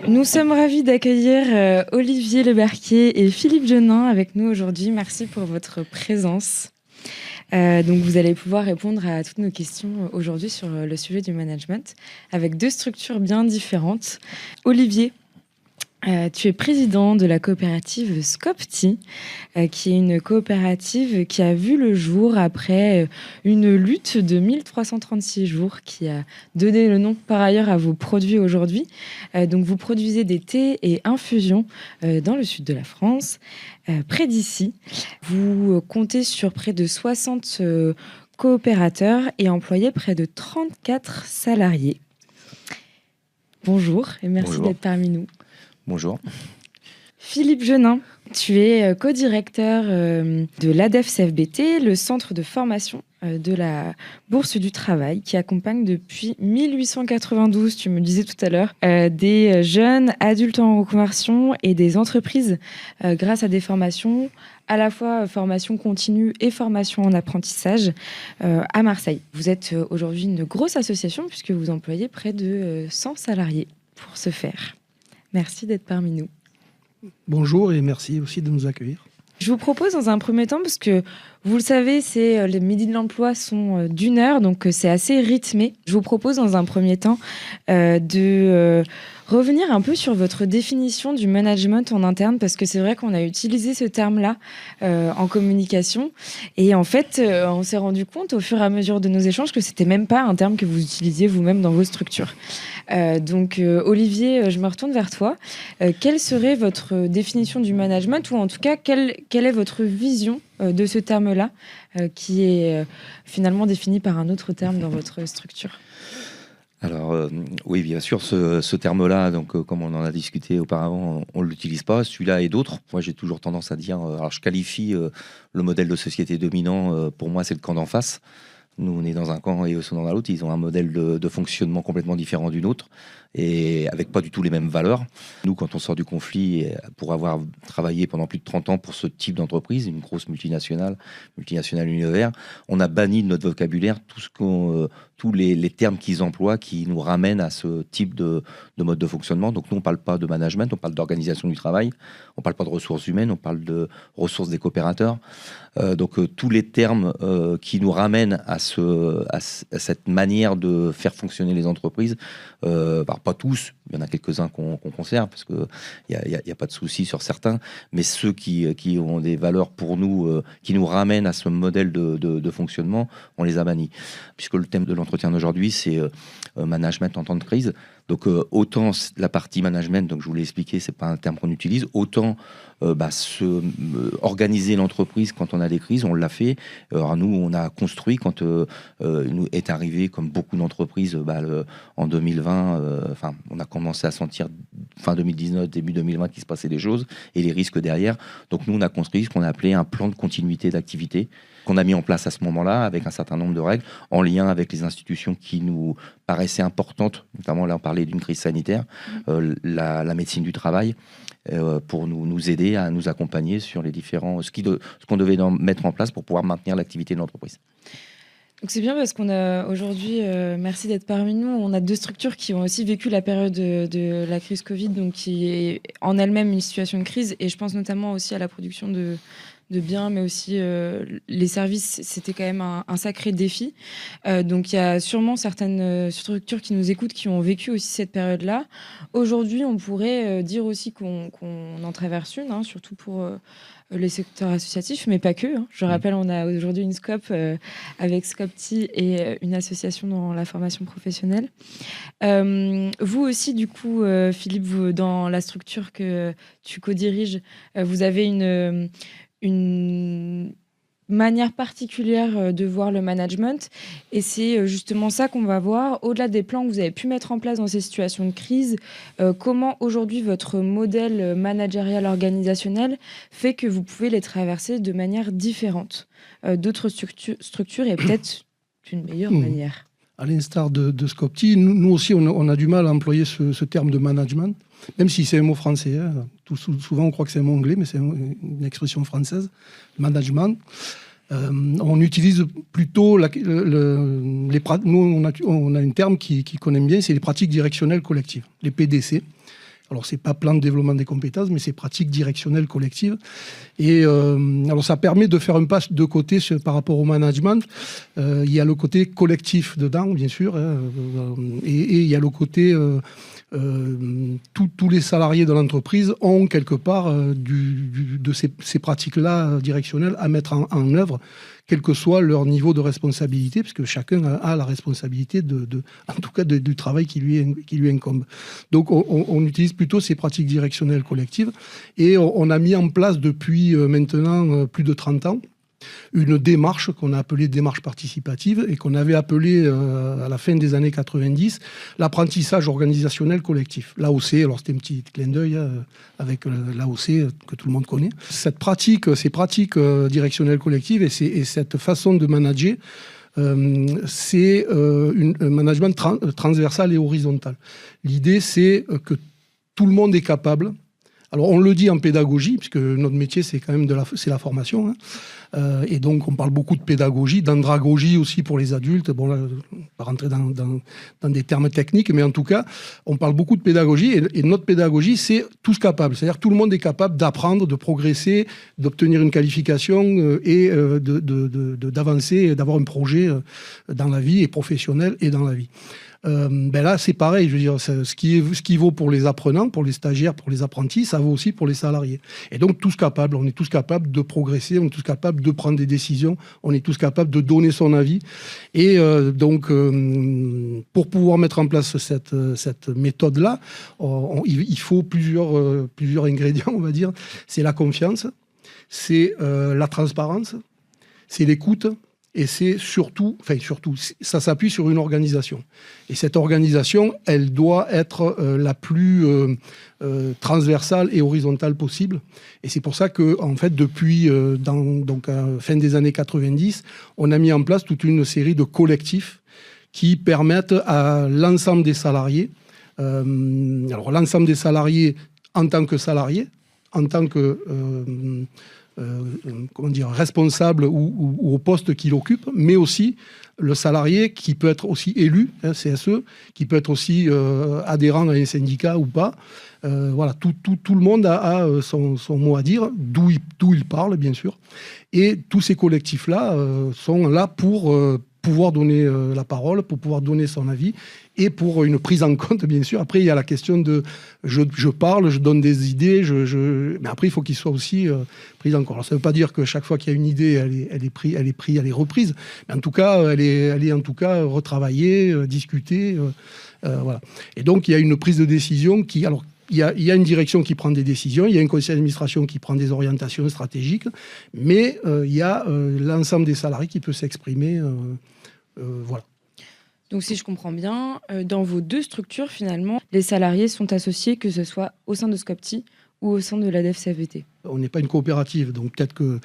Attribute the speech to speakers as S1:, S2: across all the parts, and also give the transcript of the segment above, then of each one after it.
S1: Nous sommes ravis d'accueillir Olivier Lebarquier et Philippe Genin avec nous aujourd'hui. Merci pour votre présence. Donc vous allez pouvoir répondre à toutes nos questions aujourd'hui sur le sujet du management avec deux structures bien différentes. Olivier, tu es président de la coopérative Scopti, qui est une coopérative qui a vu le jour après une lutte de 1336 jours qui a donné le nom par ailleurs à vos produits aujourd'hui. Donc vous produisez des thés et infusions dans le sud de la France, près d'ici. Vous comptez sur près de 60 coopérateurs et employez près de 34 salariés. Bonjour et merci d'être parmi nous.
S2: Bonjour.
S1: Philippe Genin, tu es co-directeur de l'ADEF-CFBT, le centre de formation de la Bourse du Travail, qui accompagne depuis 1892, tu me le disais tout à l'heure, des jeunes adultes en reconversion et des entreprises grâce à des formations, à la fois formation continue et formation en apprentissage à Marseille. Vous êtes aujourd'hui une grosse association puisque vous employez près de 100 salariés pour ce faire. Merci d'être parmi nous.
S3: Bonjour et merci aussi de nous accueillir.
S1: Je vous propose dans un premier temps, parce que vous le savez, les midis de l'emploi sont d'une heure, donc c'est assez rythmé. Je vous propose dans un premier temps de revenir un peu sur votre définition du management en interne, parce que c'est vrai qu'on a utilisé ce terme-là en communication. Et en fait, on s'est rendu compte au fur et à mesure de nos échanges que c'était même pas un terme que vous utilisiez vous-même dans vos structures. Donc, Olivier, je me retourne vers toi. Quelle serait votre définition du management, ou en tout cas, quelle est votre vision de ce terme-là, qui est finalement défini par un autre terme dans votre structure ?
S2: Alors, oui, bien sûr, ce terme-là, donc, comme on en a discuté auparavant, on ne l'utilise pas. Celui-là et d'autres. Moi, j'ai toujours tendance à dire... alors, je qualifie le modèle de société dominant, pour moi, c'est le camp d'en face. Nous, on est dans un camp et eux sont dans l'autre. Ils ont un modèle de fonctionnement complètement différent du nôtre et avec pas du tout les mêmes valeurs. Nous, quand on sort du conflit, pour avoir travaillé pendant plus de 30 ans pour ce type d'entreprise, une grosse multinationale univers, on a banni de notre vocabulaire tous les termes qu'ils emploient qui nous ramènent à ce type de mode de fonctionnement. Donc nous, on ne parle pas de management, on parle d'organisation du travail, on ne parle pas de ressources humaines, on parle de ressources des coopérateurs. Donc tous les termes qui nous ramènent à cette manière de faire fonctionner les entreprises, pas tous, il y en a quelques-uns qu'on conserve parce qu'il n'y a pas de souci sur certains, mais ceux qui ont des valeurs pour nous, qui nous ramènent à ce modèle de fonctionnement, on les a bannis. Puisque le thème de l'entretien d'aujourd'hui, c'est management en temps de crise. Donc autant la partie management, donc je vous l'ai expliqué, c'est pas un terme qu'on utilise, autant organiser l'entreprise quand on a des crises, on l'a fait. Alors nous, on a construit quand nous est arrivé, comme beaucoup d'entreprises, en 2020, on a commencé à sentir fin 2019, début 2020 qu'il se passait des choses et les risques derrière. Donc nous, on a construit ce qu'on a appelé un plan de continuité d'activité qu'on a mis en place à ce moment-là avec un certain nombre de règles en lien avec les institutions qui nous paraissaient importantes, notamment là on parlait d'une crise sanitaire, la médecine du travail, pour nous aider à nous accompagner sur les différents ce qu'on devait mettre en place pour pouvoir maintenir l'activité de l'entreprise.
S1: Donc c'est bien parce qu'on a aujourd'hui, merci d'être parmi nous, on a deux structures qui ont aussi vécu la période de la crise Covid, donc qui est en elle-même une situation de crise, et je pense notamment aussi à la production de biens, mais aussi les services, c'était quand même un sacré défi. Donc il y a sûrement certaines structures qui nous écoutent qui ont vécu aussi cette période-là. Aujourd'hui, on pourrait dire aussi qu'on en traverse une, surtout pour les secteurs associatifs, mais pas que. Je rappelle, on a aujourd'hui une SCOP avec Scopti et une association dans la formation professionnelle. Vous aussi, du coup, Philippe, vous, dans la structure que tu co-diriges, vous avez une manière particulière de voir le management, et c'est justement ça qu'on va voir. Au-delà des plans que vous avez pu mettre en place dans ces situations de crise, comment aujourd'hui votre modèle managérial organisationnel fait que vous pouvez les traverser de manière différente d'autres structures et peut-être d'une meilleure manière.
S3: À l'instar de Scopti, nous aussi on a du mal à employer ce terme de management, même si c'est un mot français. Souvent on croit que c'est un mot anglais, mais c'est une expression française, management. On utilise plutôt nous, on a un terme qu'on aime bien, c'est les pratiques directionnelles collectives, les PDC. Alors, c'est pas plan de développement des compétences, mais c'est pratiques directionnelles collectives. Et alors, ça permet de faire un pas de côté par rapport au management. Il y a le côté collectif dedans, bien sûr, hein, et il y a le côté tous les salariés de l'entreprise ont quelque part de ces pratiques-là directionnelles à mettre en œuvre, quel que soit leur niveau de responsabilité, puisque chacun a la responsabilité en tout cas du travail qui lui incombe. Donc on utilise plutôt ces pratiques directionnelles collectives, et on a mis en place depuis maintenant plus de 30 ans une démarche qu'on a appelée démarche participative et qu'on avait appelée à la fin des années 90 l'apprentissage organisationnel collectif, l'AOC. Alors c'était un petit clin d'œil avec l'AOC que tout le monde connaît. Ces pratiques directionnelles collectives et cette façon de manager, c'est un management transversal et horizontal. L'idée, c'est que tout le monde est capable. Alors, on le dit en pédagogie, puisque notre métier, c'est quand même c'est la formation. Hein. Et donc, on parle beaucoup de pédagogie, d'andragogie aussi pour les adultes. Bon, là, on va rentrer dans des termes techniques, mais en tout cas, on parle beaucoup de pédagogie. Et notre pédagogie, c'est tous capables. C'est-à-dire tout le monde est capable d'apprendre, de progresser, d'obtenir une qualification et d'avancer, d'avoir un projet dans la vie, et professionnel et dans la vie. Là, c'est pareil. Je veux dire, ce qui vaut pour les apprenants, pour les stagiaires, pour les apprentis, ça vaut aussi pour les salariés. Et donc, tous capables. On est tous capables de progresser, on est tous capables de prendre des décisions, on est tous capables de donner son avis. Et donc, pour pouvoir mettre en place cette méthode-là, il faut plusieurs ingrédients, on va dire. C'est la confiance, c'est la transparence, c'est l'écoute. Et c'est surtout, ça s'appuie sur une organisation. Et cette organisation, elle doit être la plus transversale et horizontale possible. Et c'est pour ça que, en fait, depuis fin des années 90, on a mis en place toute une série de collectifs qui permettent à l'ensemble des salariés, alors l'ensemble des salariés en tant que salariés, en tant que responsable ou au poste qu'il occupe, mais aussi le salarié qui peut être aussi élu, CSE, qui peut être aussi adhérent à un syndicat ou pas. Voilà, tout le monde a son mot à dire, d'où il parle, bien sûr. Et tous ces collectifs-là sont là pour pouvoir donner la parole, pour pouvoir donner son avis et pour une prise en compte, bien sûr. Après, il y a la question de je parle, je donne des idées, mais après, il faut qu'il soit aussi pris en compte. Alors, ça ne veut pas dire que chaque fois qu'il y a une idée, elle est reprise, mais en tout cas, elle est en tout cas retravaillée, discutée. Voilà. Et donc, il y a une prise de décision qui... Alors, il y a une direction qui prend des décisions, il y a un conseil d'administration qui prend des orientations stratégiques, mais il y a l'ensemble des salariés qui peut s'exprimer. Voilà.
S1: Donc, si je comprends bien, dans vos deux structures, finalement, les salariés sont associés, que ce soit au sein de Scopti ou au sein de l'ADEF-CFDT.
S3: On n'est pas une coopérative, donc peut-être que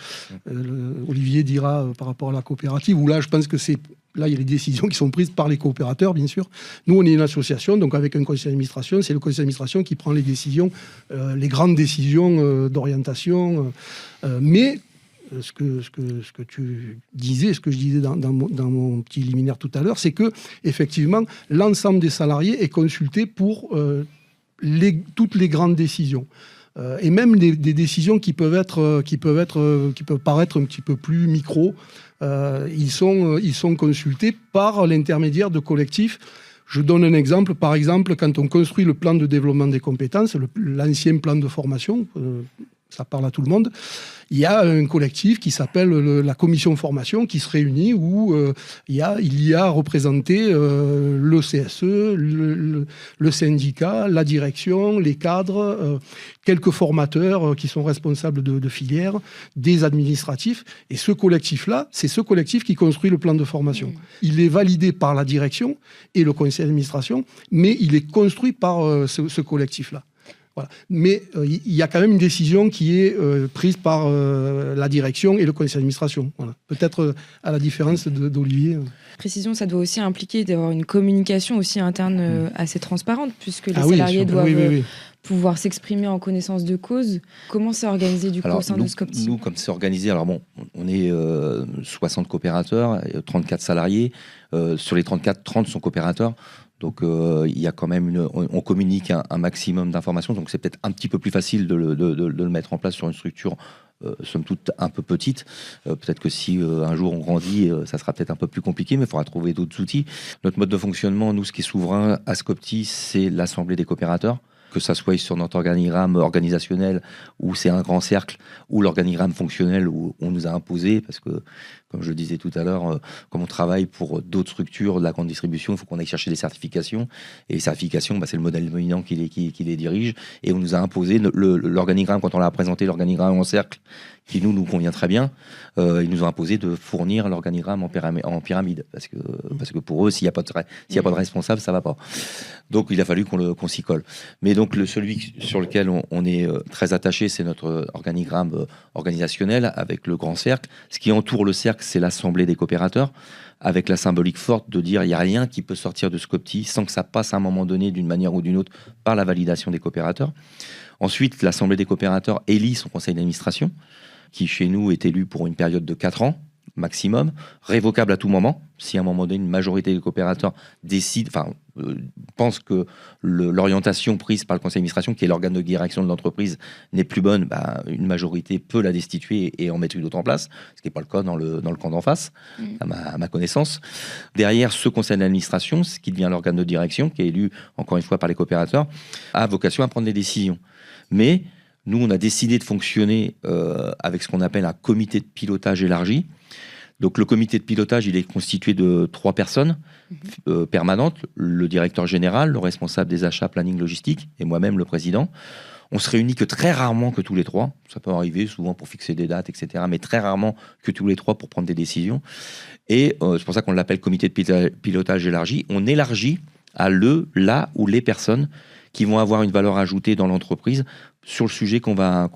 S3: Olivier dira par rapport à la coopérative, où là, je pense que là, il y a les décisions qui sont prises par les coopérateurs, bien sûr. Nous, on est une association, donc avec un conseil d'administration, c'est le conseil d'administration qui prend les décisions, les grandes décisions d'orientation. Mais ce que tu disais, ce que je disais dans mon petit liminaire tout à l'heure, c'est que effectivement, l'ensemble des salariés est consulté pour toutes les grandes décisions. Et même des décisions qui peuvent paraître un petit peu plus micro, ils sont consultés par l'intermédiaire de collectifs. Je donne un exemple. Par exemple, quand on construit le plan de développement des compétences, l'ancien plan de formation, ça parle à tout le monde, il y a un collectif qui s'appelle la commission formation qui se réunit où il y a représenté le CSE, le syndicat, la direction, les cadres, quelques formateurs qui sont responsables de filières, des administratifs. Et ce collectif-là, c'est ce collectif qui construit le plan de formation. Il est validé par la direction et le conseil d'administration, mais il est construit par ce collectif-là. Voilà. Mais il y a quand même une décision qui est prise par la direction et le conseil d'administration. Voilà. Peut-être à la différence d'Olivier.
S1: Précision, ça doit aussi impliquer d'avoir une communication aussi interne assez transparente, puisque les salariés doivent pouvoir s'exprimer en connaissance de cause. Comment c'est organisé du coup au sein de Scopti ?
S2: Nous, comme c'est organisé, alors bon, on est 60 coopérateurs, 34 salariés. Sur les 34, 30 sont coopérateurs. Donc il y a quand même on communique un maximum d'informations, donc c'est peut-être un petit peu plus facile de le mettre en place sur une structure somme toute un peu petite. Peut-être que si un jour on grandit, ça sera peut-être un peu plus compliqué, mais il faudra trouver d'autres outils. Notre mode de fonctionnement, nous, ce qui est souverain à Scopti, c'est l'assemblée des coopérateurs, que ça soit sur notre organigramme organisationnel, où c'est un grand cercle, ou l'organigramme fonctionnel, où on nous a imposé, parce que, comme je le disais tout à l'heure, comme on travaille pour d'autres structures de la grande distribution, il faut qu'on aille chercher des certifications. Et les certifications, c'est le modèle dominant qui les dirige. Et on nous a imposé l'organigramme, quand on leur a présenté l'organigramme en cercle, qui nous convient très bien, ils nous ont imposé de fournir l'organigramme en pyramide. Parce que pour eux, s'il n'y a pas de responsable, ça ne va pas. Donc il a fallu qu'on s'y colle. Mais donc celui sur lequel on est très attaché, c'est notre organigramme organisationnel avec le grand cercle. Ce qui entoure le cercle, c'est l'assemblée des coopérateurs, avec la symbolique forte de dire il n'y a rien qui peut sortir de Scopti sans que ça passe à un moment donné, d'une manière ou d'une autre, par la validation des coopérateurs. Ensuite, l'assemblée des coopérateurs élit son conseil d'administration, qui chez nous est élu pour une période de 4 ans maximum, révocable à tout moment. Si à un moment donné, une majorité des coopérateurs pense que l'orientation prise par le conseil d'administration, qui est l'organe de direction de l'entreprise, n'est plus bonne, une majorité peut la destituer et en mettre une autre en place, ce qui n'est pas le cas dans le camp d'en face, à ma connaissance. Derrière ce conseil d'administration, ce qui devient l'organe de direction, qui est élu encore une fois par les coopérateurs, a vocation à prendre des décisions. Mais nous, on a décidé de fonctionner avec ce qu'on appelle un comité de pilotage élargi. Donc le comité de pilotage, il est constitué de 3 personnes permanentes, le directeur général, le responsable des achats, planning, logistique, et moi-même, le président. On se réunit que très rarement que tous les 3. Ça peut arriver souvent pour fixer des dates, etc. Mais très rarement que tous les 3 pour prendre des décisions. Et c'est pour ça qu'on l'appelle comité de pilotage élargi. On élargit à là ou les personnes qui vont avoir une valeur ajoutée dans l'entreprise sur le sujet qu'on va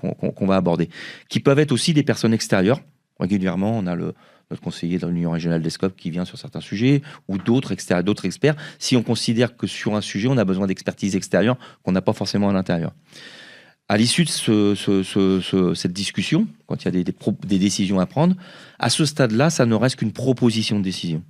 S2: aborder. Qui peuvent être aussi des personnes extérieures. Régulièrement, on a notre conseiller de l'Union régionale des Scopes qui vient sur certains sujets, ou d'autres experts, si on considère que sur un sujet, on a besoin d'expertise extérieure qu'on n'a pas forcément à l'intérieur. À l'issue de cette discussion, quand il y a des décisions à prendre, à ce stade-là, ça ne reste qu'une proposition de décision.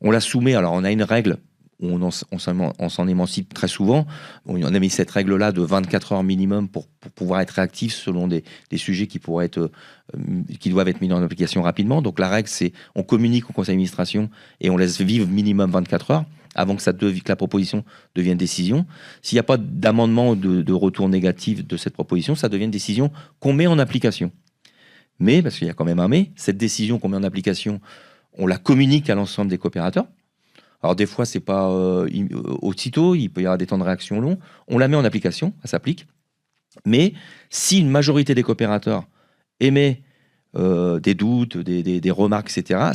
S2: On la soumet, alors on a une règle, on s'en émancipe très souvent. On a mis cette règle-là de 24 heures minimum pour pouvoir être réactif selon des sujets qui doivent être mis en application rapidement. Donc la règle, c'est on communique au conseil d'administration et on laisse vivre minimum 24 heures avant que la proposition devienne décision. S'il n'y a pas d'amendement ou de retour négatif de cette proposition, ça devient une décision qu'on met en application. Mais, parce qu'il y a quand même un mais, cette décision qu'on met en application, on la communique à l'ensemble des coopérateurs. Alors des fois, c'est pas aussitôt, il peut y avoir des temps de réaction longs. On la met en application, ça s'applique. Mais si une majorité des coopérateurs émet des doutes, des remarques, etc.,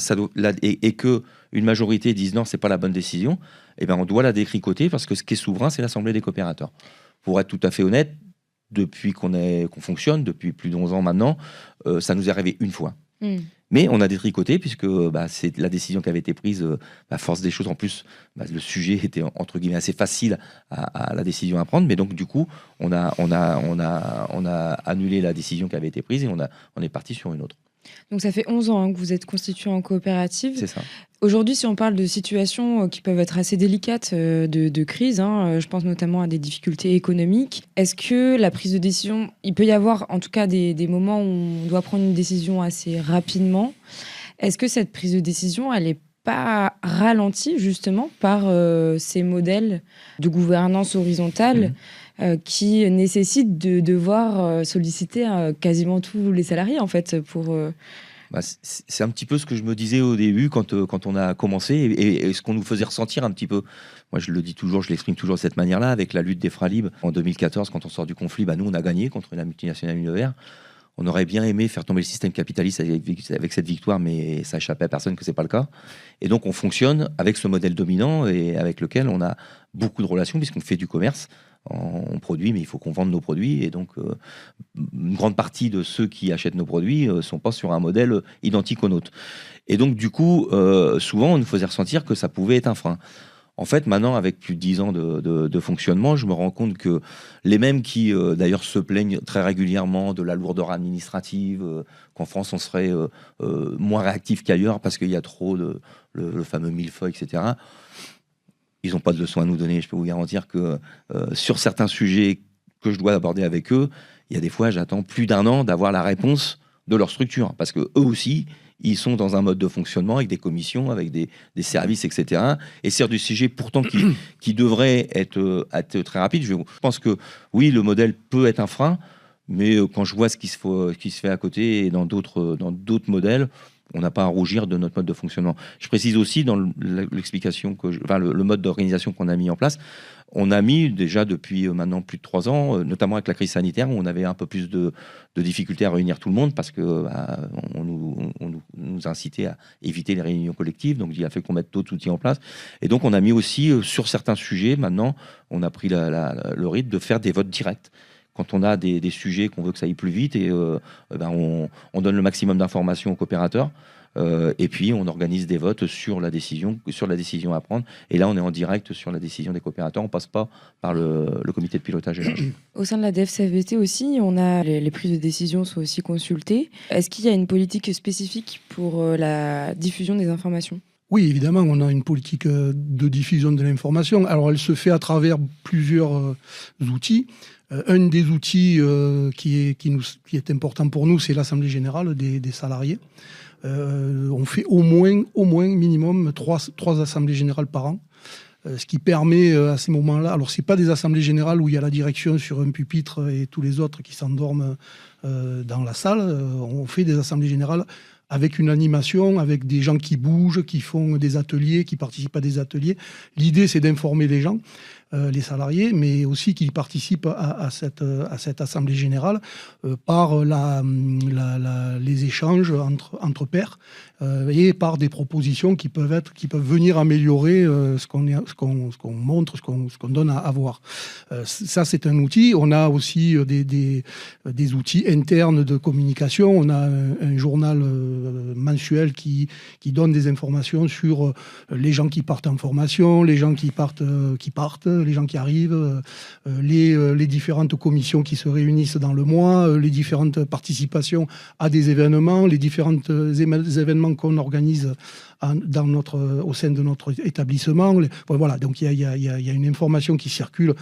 S2: et qu'une majorité dise non, c'est pas la bonne décision, on doit la détricoter parce que ce qui est souverain, c'est l'assemblée des coopérateurs. Pour être tout à fait honnête, depuis qu'on fonctionne, depuis plus de 11 ans maintenant, ça nous est arrivé une fois. Mais on a détricoté puisque c'est la décision qui avait été prise à force des choses. En plus, le sujet était entre guillemets assez facile à la décision à prendre. Mais donc du coup, on a annulé la décision qui avait été prise et on est parti sur une autre.
S1: Donc ça fait 11 ans que vous êtes constitué en coopérative.
S2: C'est ça.
S1: Aujourd'hui, si on parle de situations qui peuvent être assez délicates, de crise, je pense notamment à des difficultés économiques, est-ce que la prise de décision, il peut y avoir en tout cas des moments où on doit prendre une décision assez rapidement. Est-ce que cette prise de décision, elle n'est pas ralentie justement par ces modèles de gouvernance horizontale qui nécessitent de devoir solliciter quasiment tous les salariés en fait pour...
S2: C'est un petit peu ce que je me disais au début quand on a commencé et ce qu'on nous faisait ressentir un petit peu. Moi, je le dis toujours, je l'exprime toujours de cette manière-là, avec la lutte des Fralib en 2014, quand on sort du conflit, nous, on a gagné contre la multinationale Unilever. On aurait bien aimé faire tomber le système capitaliste avec cette victoire, mais ça échappait à personne que c'est pas le cas. Et donc on fonctionne avec ce modèle dominant et avec lequel on a beaucoup de relations puisqu'on fait du commerce. On produit, mais il faut qu'on vende nos produits. Et donc, une grande partie de ceux qui achètent nos produits ne sont pas sur un modèle identique au nôtre. Et donc, du coup, souvent, on nous faisait ressentir que ça pouvait être un frein. En fait, maintenant, avec plus de 10 ans de fonctionnement, je me rends compte que les mêmes qui, d'ailleurs, se plaignent très régulièrement de la lourdeur administrative, qu'en France, on serait moins réactif qu'ailleurs parce qu'il y a trop le fameux millefeuille, etc., ils n'ont pas de leçons à nous donner. Je peux vous garantir que sur certains sujets que je dois aborder avec eux, il y a des fois, j'attends plus d'1 an d'avoir la réponse de leur structure. Parce qu'eux aussi, ils sont dans un mode de fonctionnement avec des commissions, avec des services, etc. Et c'est du sujet pourtant qui devrait être très rapide. Je pense que oui, le modèle peut être un frein, mais quand je vois ce qui se fait à côté et dans d'autres modèles, on n'a pas à rougir de notre mode de fonctionnement. Je précise aussi dans l'explication le mode d'organisation qu'on a mis en place. On a mis déjà depuis maintenant plus de 3 ans, notamment avec la crise sanitaire, où on avait un peu plus de difficultés à réunir tout le monde parce que on nous incitait à éviter les réunions collectives. Donc il a fait qu'on mette d'autres outils en place. Et donc on a mis aussi sur certains sujets, maintenant, on a pris le rythme de faire des votes directs. Quand on a des sujets qu'on veut que ça aille plus vite, et on donne le maximum d'informations aux coopérateurs, et puis on organise des votes sur la décision à prendre. Et là, on est en direct sur la décision des coopérateurs, on passe pas par le comité de pilotage élargi.
S1: Au sein de la DFCVT aussi, on a les prises de décision sont aussi consultées. Est-ce qu'il y a une politique spécifique pour la diffusion des informations ?
S3: Oui, évidemment, on a une politique de diffusion de l'information. Alors, elle se fait à travers plusieurs outils. Un des outils qui est important pour nous, c'est l'Assemblée générale des salariés. On fait au moins minimum 3 assemblées générales par an. Ce qui permet à ces moments-là, alors c'est pas des assemblées générales où il y a la direction sur un pupitre et tous les autres qui s'endorment dans la salle. On fait des assemblées générales avec une animation, avec des gens qui bougent, qui font des ateliers, qui participent à des ateliers. L'idée, c'est d'informer les gens, les salariés, mais aussi qu'ils participent à cette assemblée générale par les échanges entre pairs et par des propositions qui peuvent venir améliorer ce qu'on montre, ce qu'on donne à voir. Ça, c'est un outil. On a aussi des outils internes de communication. On a un journal mensuel qui donne des informations sur les gens qui partent en formation, les gens qui partent, les gens qui arrivent, les différentes commissions qui se réunissent dans le mois, les différentes participations à des événements, les différents événements qu'on organise au sein de notre établissement. Voilà, donc il y a une information qui circule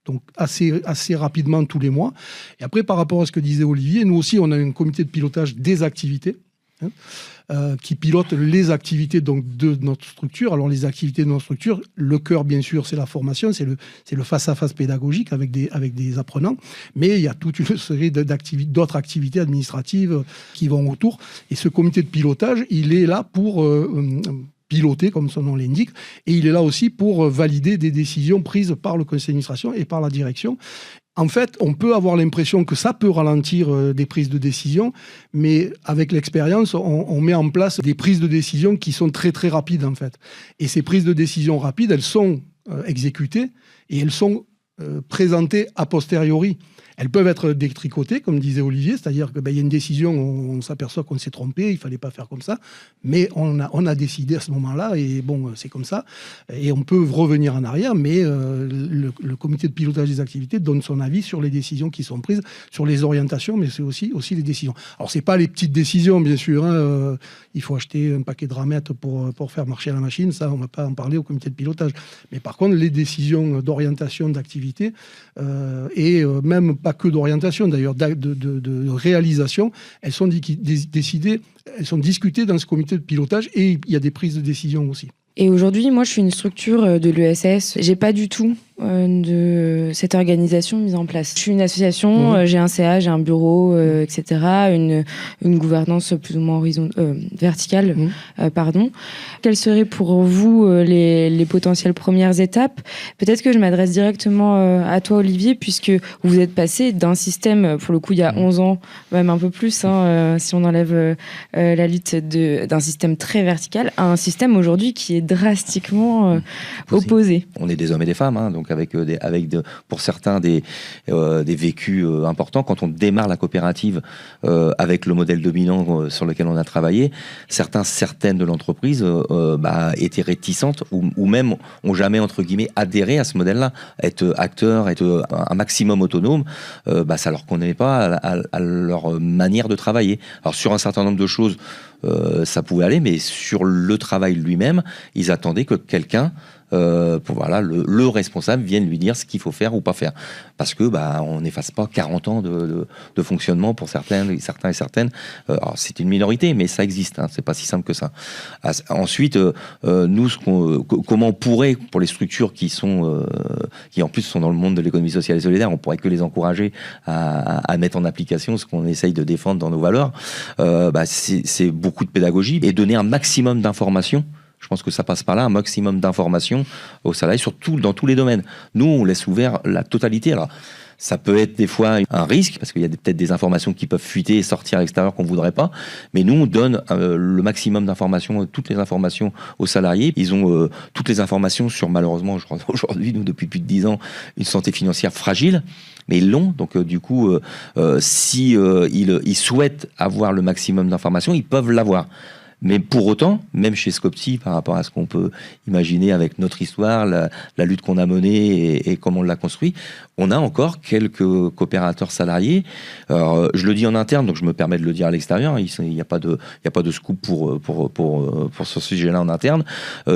S3: donc assez rapidement tous les mois. Et après, par rapport à ce que disait Olivier, nous aussi, on a un comité de pilotage des activités qui pilote les activités donc, de notre structure. Alors, les activités de notre structure, le cœur, bien sûr, c'est la formation, c'est le face-à-face pédagogique avec des apprenants, mais il y a toute une série d'autres activités administratives qui vont autour. Et ce comité de pilotage, il est là pour piloter, comme son nom l'indique, et il est là aussi pour valider des décisions prises par le conseil d'administration et par la direction. En fait, on peut avoir l'impression que ça peut ralentir des prises de décision, mais avec l'expérience, on met en place des prises de décision qui sont très très rapides en fait. Et ces prises de décision rapides, elles sont exécutées et elles sont présentées a posteriori. Elles peuvent être détricotées, comme disait Olivier, c'est-à-dire qu'il y a une décision, on s'aperçoit qu'on s'est trompé, il ne fallait pas faire comme ça, mais on a décidé à ce moment-là, et bon, c'est comme ça, et on peut revenir en arrière, mais le comité de pilotage des activités donne son avis sur les décisions qui sont prises, sur les orientations, mais c'est aussi les décisions. Alors, ce n'est pas les petites décisions, bien sûr, il faut acheter un paquet de ramettes pour faire marcher la machine, ça, on ne va pas en parler au comité de pilotage. Mais par contre, les décisions d'orientation d'activité, et même pas que d'orientation, d'ailleurs, de réalisation, elles sont décidées, elles sont discutées dans ce comité de pilotage et il y a des prises de décision aussi.
S1: Et aujourd'hui, moi, je suis une structure de l'ESS. J'ai pas du tout de cette organisation mise en place. Je suis une association, j'ai un CA, j'ai un bureau, etc., une gouvernance plus ou moins verticale. Pardon. Quelles seraient pour vous les potentielles premières étapes ? Peut-être que je m'adresse directement à toi, Olivier, puisque vous êtes passé d'un système, pour le coup, il y a 11 ans, même un peu plus, si on enlève la lutte d'un système très vertical, à un système aujourd'hui qui est drastiquement opposé.
S2: On est des hommes et des femmes, donc pour certains des vécus importants. Quand on démarre la coopérative avec le modèle dominant sur lequel on a travaillé, certaines de l'entreprise étaient réticentes ou même ont jamais, entre guillemets, adhéré à ce modèle-là. Être acteur, être un maximum autonome, ça leur convenait pas à leur manière de travailler. Alors sur un certain nombre de choses, ça pouvait aller, mais sur le travail lui-même, ils attendaient que quelqu'un, le responsable, vienne lui dire ce qu'il faut faire ou pas faire. Parce que on n'efface pas 40 ans de fonctionnement pour certains et certaines. Alors c'est une minorité, mais ça existe. C'est pas si simple que ça. Ensuite, nous, comment on pourrait, pour les structures qui en plus sont dans le monde de l'économie sociale et solidaire, on pourrait que les encourager à mettre en application ce qu'on essaye de défendre dans nos valeurs. C'est beaucoup de pédagogie et donner un maximum d'informations. Je pense que ça passe par là, un maximum d'informations aux salariés, surtout dans tous les domaines. Nous, on laisse ouvert la totalité. Alors, ça peut être des fois un risque, parce qu'il y a peut-être des informations qui peuvent fuiter et sortir à l'extérieur qu'on ne voudrait pas. Mais nous, on donne le maximum d'informations, toutes les informations aux salariés. Ils ont toutes les informations sur, malheureusement, je crois, aujourd'hui, nous, depuis plus de 10 ans, une santé financière fragile. Mais ils l'ont, donc du coup, si ils souhaitent avoir le maximum d'informations, ils peuvent l'avoir. Mais pour autant, même chez Scopti, par rapport à ce qu'on peut imaginer avec notre histoire, la lutte qu'on a menée et comment on l'a construit, on a encore quelques coopérateurs salariés. Alors, je le dis en interne, donc je me permets de le dire à l'extérieur. Il n'y a pas de scoop pour ce sujet-là en interne.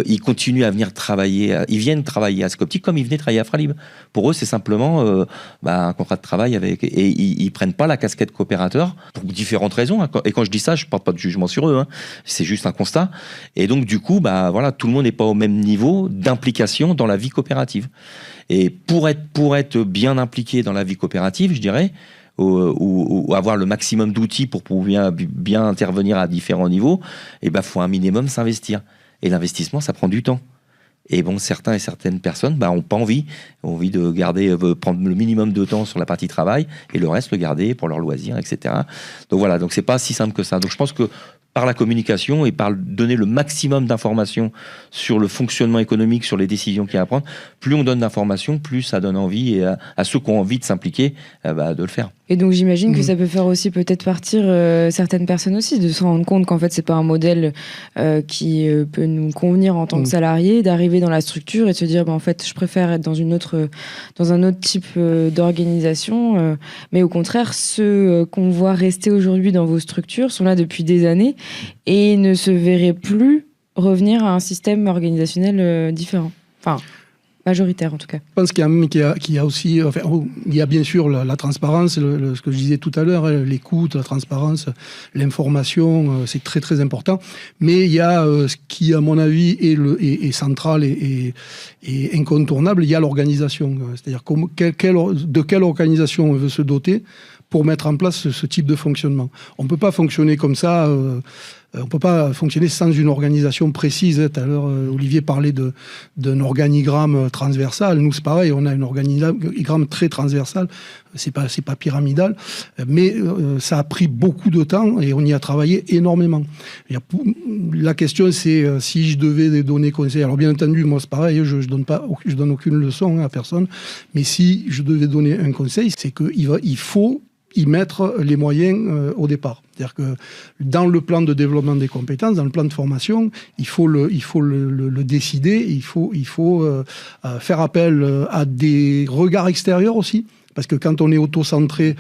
S2: Ils continuent à venir travailler. Ils viennent travailler à Scopti comme ils venaient travailler à Fralib. Pour eux, c'est simplement un contrat de travail et ils prennent pas la casquette coopérateur pour différentes raisons. Et quand je dis ça, je porte pas de jugement sur eux. C'est juste un constat. Et donc, du coup, tout le monde n'est pas au même niveau d'implication dans la vie coopérative. Et pour être bien impliqué dans la vie coopérative, je dirais, ou avoir le maximum d'outils pour pouvoir bien intervenir à différents niveaux, faut un minimum s'investir. Et l'investissement, ça prend du temps. Et certains et certaines personnes ont pas envie de garder, prendre le minimum de temps sur la partie travail et le reste le garder pour leurs loisirs, etc. Donc voilà, donc c'est pas si simple que ça. Donc je pense que par la communication et par donner le maximum d'informations sur le fonctionnement économique, sur les décisions qu'il y a à prendre, plus on donne d'informations, plus ça donne envie à ceux qui ont envie de s'impliquer de le faire.
S1: Et donc j'imagine que ça peut faire aussi peut-être partir certaines personnes aussi, de se rendre compte qu'en fait c'est pas un modèle qui peut nous convenir en tant que salarié, d'arriver dans la structure et de se dire en fait je préfère être dans un autre type d'organisation, mais au contraire ceux qu'on voit rester aujourd'hui dans vos structures sont là depuis des années et ne se verraient plus revenir à un système organisationnel différent. Enfin, majoritaire en tout cas.
S3: Je pense qu'il y a aussi, il y a bien sûr la transparence, ce que je disais tout à l'heure, l'écoute, la transparence, l'information, c'est très très important. Mais il y a ce qui, à mon avis, est central et incontournable, il y a l'organisation. C'est-à-dire de quelle organisation on veut se doter pour mettre en place ce type de fonctionnement. On ne peut pas fonctionner comme ça. On ne peut pas fonctionner sans une organisation précise. Tout à l'heure, Olivier parlait d'un organigramme transversal. Nous, c'est pareil, on a un organigramme très transversal. C'est pas pyramidal, mais ça a pris beaucoup de temps et on y a travaillé énormément. La question, c'est si je devais donner conseil. Alors, bien entendu, moi, c'est pareil, je donne aucune leçon à personne, mais si je devais donner un conseil, c'est qu'il faut y mettre les moyens au départ. C'est-à-dire que dans le plan de développement des compétences, dans le plan de formation, il faut le décider, il faut faire appel à des regards extérieurs aussi. Parce que quand on est auto-centré,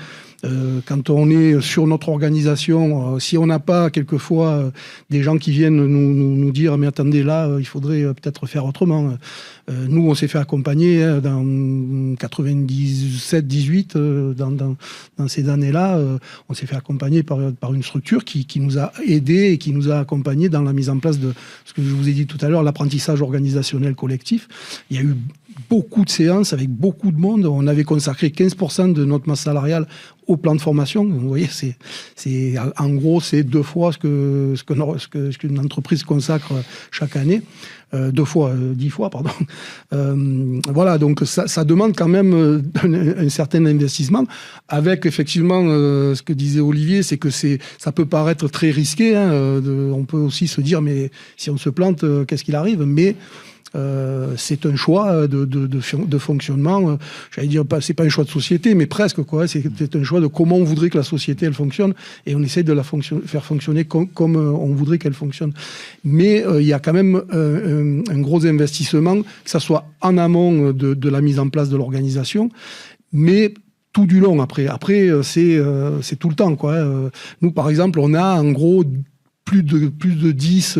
S3: Quand on est sur notre organisation, si on n'a pas quelquefois des gens qui viennent nous dire « mais attendez, là, il faudrait peut-être faire autrement ». Nous, on s'est fait accompagner dans 97-18, dans ces années-là, on s'est fait accompagner par une structure qui nous a aidés et qui nous a accompagnés dans la mise en place de ce que je vous ai dit tout à l'heure, l'apprentissage organisationnel collectif. Il y a eu beaucoup de séances avec beaucoup de monde. On avait consacré 15% de notre masse salariale au plan de formation. Vous voyez, en gros, c'est 2 fois ce qu'une entreprise consacre chaque année. 10 fois, pardon. Voilà, donc ça demande quand même un certain investissement. Avec effectivement, ce que disait Olivier, c'est que ça peut paraître très risqué. On peut aussi se dire, mais si on se plante, qu'est-ce qu'il arrive ? Mais c'est un choix de fonctionnement. J'allais dire, c'est pas un choix de société, mais presque, quoi. C'est un choix de comment on voudrait que la société elle fonctionne, et on essaie de la faire fonctionner comme on voudrait qu'elle fonctionne. Mais il y a quand même un gros investissement, que ça soit en amont de la mise en place de l'organisation, mais tout du long après. Après, c'est tout le temps, quoi. Nous, par exemple, on a en gros plus de 10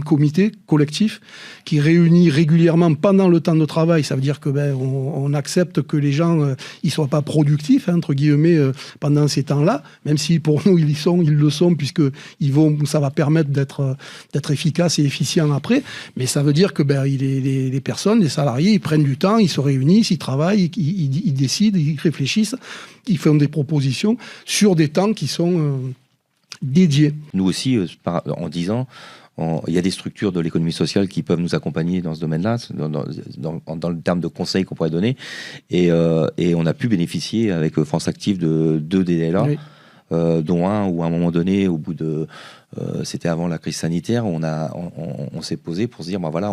S3: comités collectifs qui réunissent régulièrement pendant le temps de travail. Ça veut dire que on accepte que les gens ils soient pas productifs, entre guillemets, pendant ces temps-là, même si pour nous ils le sont, puisque ça va permettre d'être efficace et efficient après. Mais ça veut dire que les personnes, les salariés, ils prennent du temps, ils se réunissent, ils travaillent, ils décident, ils réfléchissent, ils font des propositions sur des temps qui sont dédiés.
S2: Nous aussi, en 10 ans, il y a des structures de l'économie sociale qui peuvent nous accompagner dans ce domaine-là, dans le terme de conseils qu'on pourrait donner. Et on a pu bénéficier avec France Active de 2 DLA, oui. Dont un où à un moment donné, au bout de... c'était avant la crise sanitaire, on s'est posé pour se dire, voilà,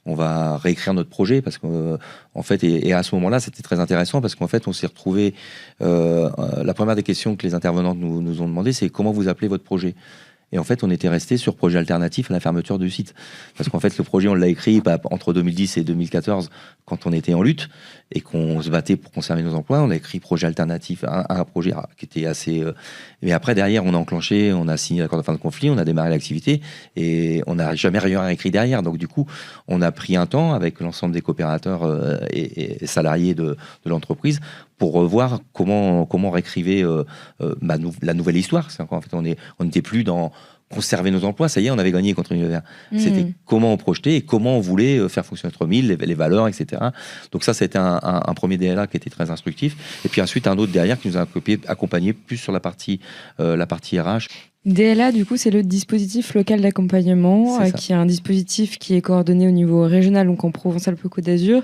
S2: on va réécrire notre projet, parce que en fait, et à ce moment-là, c'était très intéressant, parce qu'en fait, on s'est retrouvé... la première des questions que les intervenantes nous ont demandé, c'est comment vous appelez votre projet ? Et en fait, on était resté sur projet alternatif à la fermeture du site. Parce qu'en fait, le projet, on l'a écrit entre 2010 et 2014, quand on était en lutte, et qu'on se battait pour conserver nos emplois. On a écrit projet alternatif, un projet qui était assez... Mais après, derrière, on a enclenché, on a signé l'accord de fin de conflit, on a démarré l'activité, et on n'a jamais rien écrit derrière. Donc du coup, on a pris un temps avec l'ensemble des coopérateurs et salariés de l'entreprise pour revoir comment on réécrivait la nouvelle histoire. En fait, on n'était plus dans conserver nos emplois, ça y est, on avait gagné contre l'univers. C'était comment on projetait et comment on voulait faire fonctionner notre mille, les valeurs, etc. Donc ça, c'était un premier DLA qui était très instructif. Et puis ensuite, un autre derrière qui nous a accompagné plus sur la partie RH.
S1: DLA, du coup, c'est le dispositif local d'accompagnement, qui est un dispositif qui est coordonné au niveau régional, donc en Provence-Alpes-Côte d'Azur,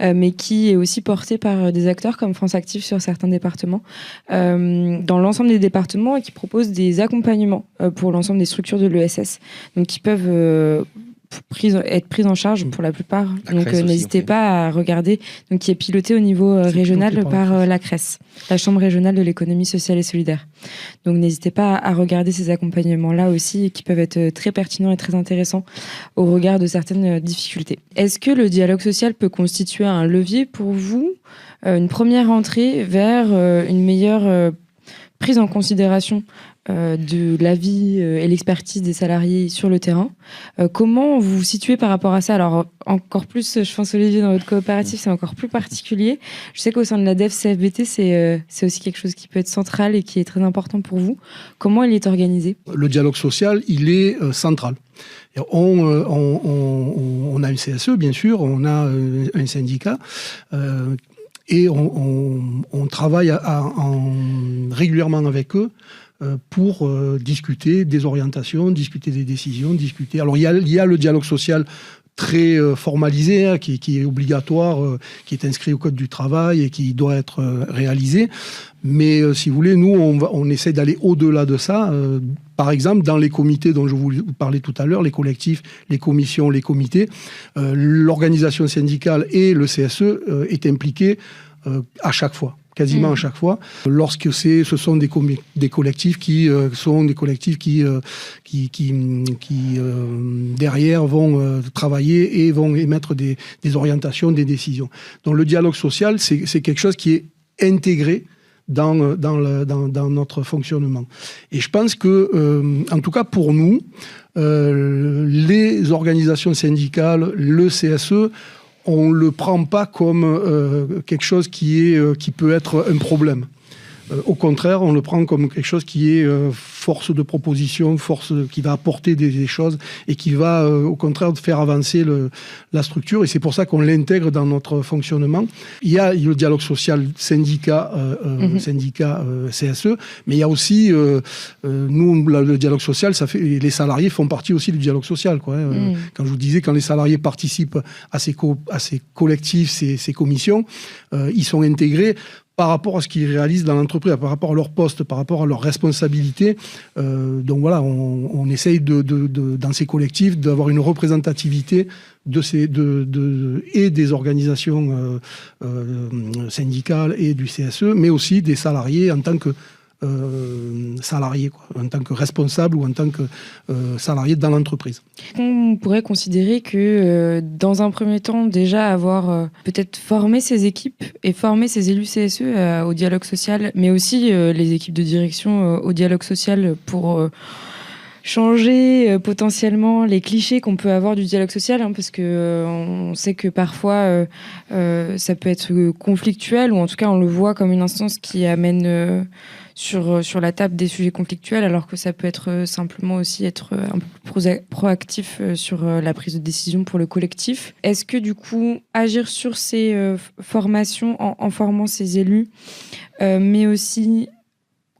S1: mais qui est aussi porté par des acteurs comme France Active sur certains départements, dans l'ensemble des départements, et qui propose des accompagnements pour l'ensemble des structures de l'ESS, donc qui peuvent être prises en charge pour la plupart. Donc n'hésitez pas à regarder, donc qui est piloté au niveau régional par la CRES, la Chambre régionale de l'économie sociale et solidaire. Donc n'hésitez pas à regarder ces accompagnements-là aussi, qui peuvent être très pertinents et très intéressants au regard de certaines difficultés. Est-ce que le dialogue social peut constituer un levier pour vous, une première entrée vers une meilleure prise en considération de l'avis et l'expertise des salariés sur le terrain? Comment vous vous situez par rapport à ça? Alors, encore plus, je pense, Olivier, dans votre coopérative, c'est encore plus particulier. Je sais qu'au sein de la DEF CFBT, c'est aussi quelque chose qui peut être central et qui est très important pour vous. Comment il est organisé? Le
S3: dialogue social, il est central. On a une CSE, bien sûr, on a un syndicat, et on travaille régulièrement avec eux pour discuter des orientations, discuter des décisions, discuter... Alors, il y a le dialogue social très formalisé, qui est obligatoire, qui est inscrit au Code du travail et qui doit être réalisé. Mais si vous voulez, nous, on essaie d'aller au-delà de ça. Par exemple, dans les comités dont je vous parlais tout à l'heure, les collectifs, les commissions, les comités, l'organisation syndicale et le CSE est impliqué à chaque fois. Quasiment à chaque fois, lorsque ce sont des collectifs qui derrière vont travailler et vont émettre des orientations, des décisions. Donc le dialogue social, c'est quelque chose qui est intégré dans notre fonctionnement. Et je pense que, en tout cas pour nous, les organisations syndicales, le CSE, on ne le prend pas comme quelque chose qui peut être un problème. Au contraire, on le prend comme quelque chose qui est force de proposition, force qui va apporter des choses et qui va, au contraire, faire avancer la structure. Et c'est pour ça qu'on l'intègre dans notre fonctionnement. Il y a le dialogue social syndicat CSE, mais il y a aussi, nous, le dialogue social, les salariés font partie aussi du dialogue social, quoi. Quand je vous disais, quand les salariés participent à ces collectifs, ces commissions, ils sont intégrés par rapport à ce qu'ils réalisent dans l'entreprise, par rapport à leur poste, par rapport à leurs responsabilités. Donc voilà, on essaye dans ces collectifs d'avoir une représentativité et des organisations syndicales et du CSE, mais aussi des salariés en tant que salariés, quoi, en tant que responsables ou en tant que salariés dans l'entreprise.
S1: On pourrait considérer que dans un premier temps, déjà avoir peut-être formé ces équipes et formé ces élus CSE au dialogue social, mais aussi les équipes de direction au dialogue social pour changer potentiellement les clichés qu'on peut avoir du dialogue social, hein, parce que on sait que parfois ça peut être conflictuel, ou en tout cas on le voit comme une instance qui amène sur la table des sujets conflictuels, alors que ça peut être simplement aussi être un peu plus proactif sur la prise de décision pour le collectif. Est-ce que du coup, agir sur ces formations en formant ces élus, mais aussi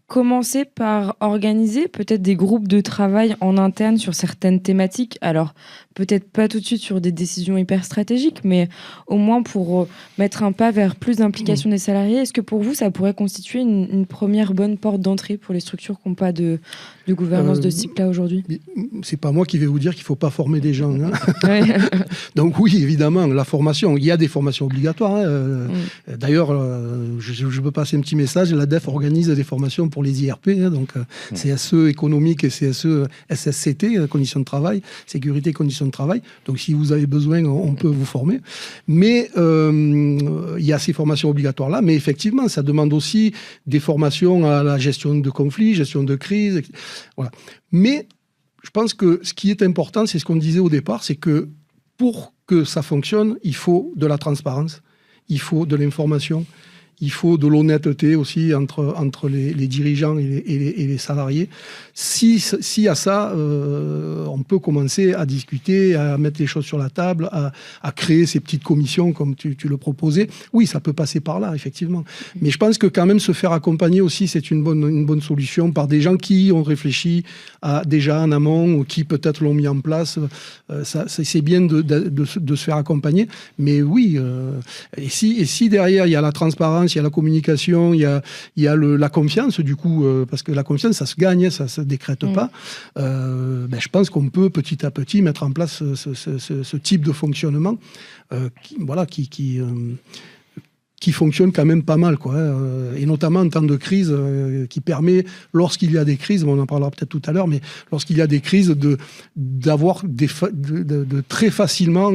S1: commencer par organiser peut-être des groupes de travail en interne sur certaines thématiques. Alors, peut-être pas tout de suite sur des décisions hyper stratégiques, mais au moins pour mettre un pas vers plus d'implication des salariés. Est-ce que pour vous, ça pourrait constituer une première bonne porte d'entrée pour les structures qui n'ont pas de gouvernance de ce type-là aujourd'hui ?
S3: C'est pas moi qui vais vous dire qu'il ne faut pas former des gens. Hein. Ouais. Donc oui, évidemment, la formation, il y a des formations obligatoires. Hein. D'ailleurs, je peux passer un petit message, l'ADEF organise des formations pour les IRP, hein, donc CSE économique et CSE SSCT, conditions de travail, sécurité et conditions de travail. Donc si vous avez besoin, on peut vous former. Mais il y a ces formations obligatoires-là, mais effectivement, ça demande aussi des formations à la gestion de conflits, gestion de crise, etc. Voilà. Mais je pense que ce qui est important, c'est ce qu'on disait au départ, c'est que pour que ça fonctionne, il faut de la transparence, il faut de l'information, il faut de l'honnêteté aussi entre les dirigeants et les salariés. Si à ça, on peut commencer à discuter, à mettre les choses sur la table, à créer ces petites commissions comme tu le proposais. Oui, ça peut passer par là, effectivement. Mais je pense que quand même se faire accompagner aussi, c'est une bonne solution par des gens qui ont réfléchi déjà en amont ou qui peut-être l'ont mis en place. C'est bien de se faire accompagner. Mais oui, et si derrière, il y a la transparence, il y a la communication, il y a la confiance, du coup, parce que la confiance, ça se gagne, ça se décrète pas. Je pense qu'on peut petit à petit mettre en place ce type de fonctionnement qui fonctionne quand même pas mal, quoi, et notamment en temps de crise, qui permet, lorsqu'il y a des crises, on en parlera peut-être tout à l'heure, mais lorsqu'il y a des crises, de très facilement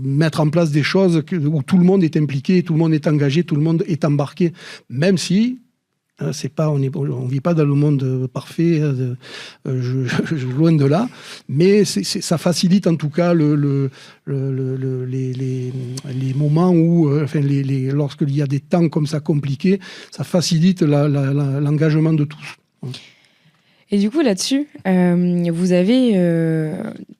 S3: mettre en place des choses où tout le monde est impliqué, tout le monde est engagé, tout le monde est embarqué, même si on vit pas dans le monde parfait, loin de là, mais ça facilite en tout cas les moments où, lorsqu'il y a des temps comme ça compliqués, ça facilite l'engagement de tous.
S1: Et du coup, là-dessus, vous avez,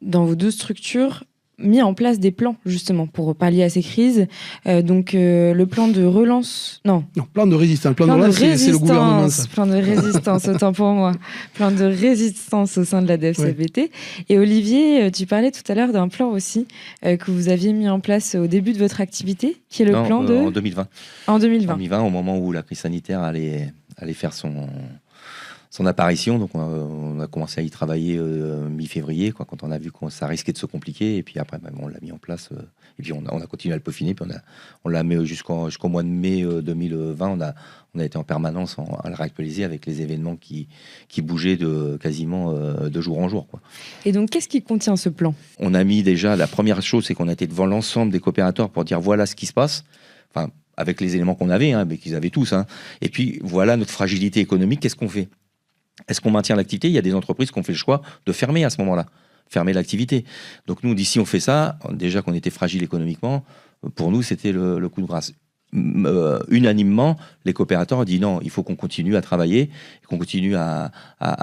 S1: dans vos deux structures, mis en place des plans, justement, pour pallier à ces crises. Le plan de relance... Non,
S3: plan de résistance. Plan de relance, c'est le gouvernement. Ça.
S1: Plan de résistance, autant pour moi. Plan de résistance au sein de la DFCBT. Ouais. Et Olivier, tu parlais tout à l'heure d'un plan aussi que vous aviez mis en place au début de votre activité, qui est le plan de...
S2: En 2020.
S1: En 2020.
S2: En 2020, au moment où la crise sanitaire allait faire son apparition, donc on a commencé à y travailler mi-février, quand on a vu que ça risquait de se compliquer, et puis après on l'a mis en place, et puis on a continué à le peaufiner, puis on l'a mis jusqu'au mois de mai 2020, on a été en permanence à le réactualiser avec les événements qui bougeaient quasiment de jour en jour, quoi.
S1: Et donc qu'est-ce qui contient ce plan ? On
S2: a mis déjà, la première chose, c'est qu'on a été devant l'ensemble des coopérateurs pour dire voilà ce qui se passe, enfin avec les éléments qu'on avait, mais qu'ils avaient tous. Et puis, voilà notre fragilité économique. Qu'est-ce qu'on fait? Est-ce qu'on maintient l'activité? Il y a des entreprises qui ont fait le choix de fermer à ce moment-là, fermer l'activité. Donc nous, d'ici, on fait ça. Déjà qu'on était fragile économiquement, pour nous, c'était le coup de grâce. Unanimement, les coopérateurs ont dit non, il faut qu'on continue à travailler, qu'on continue à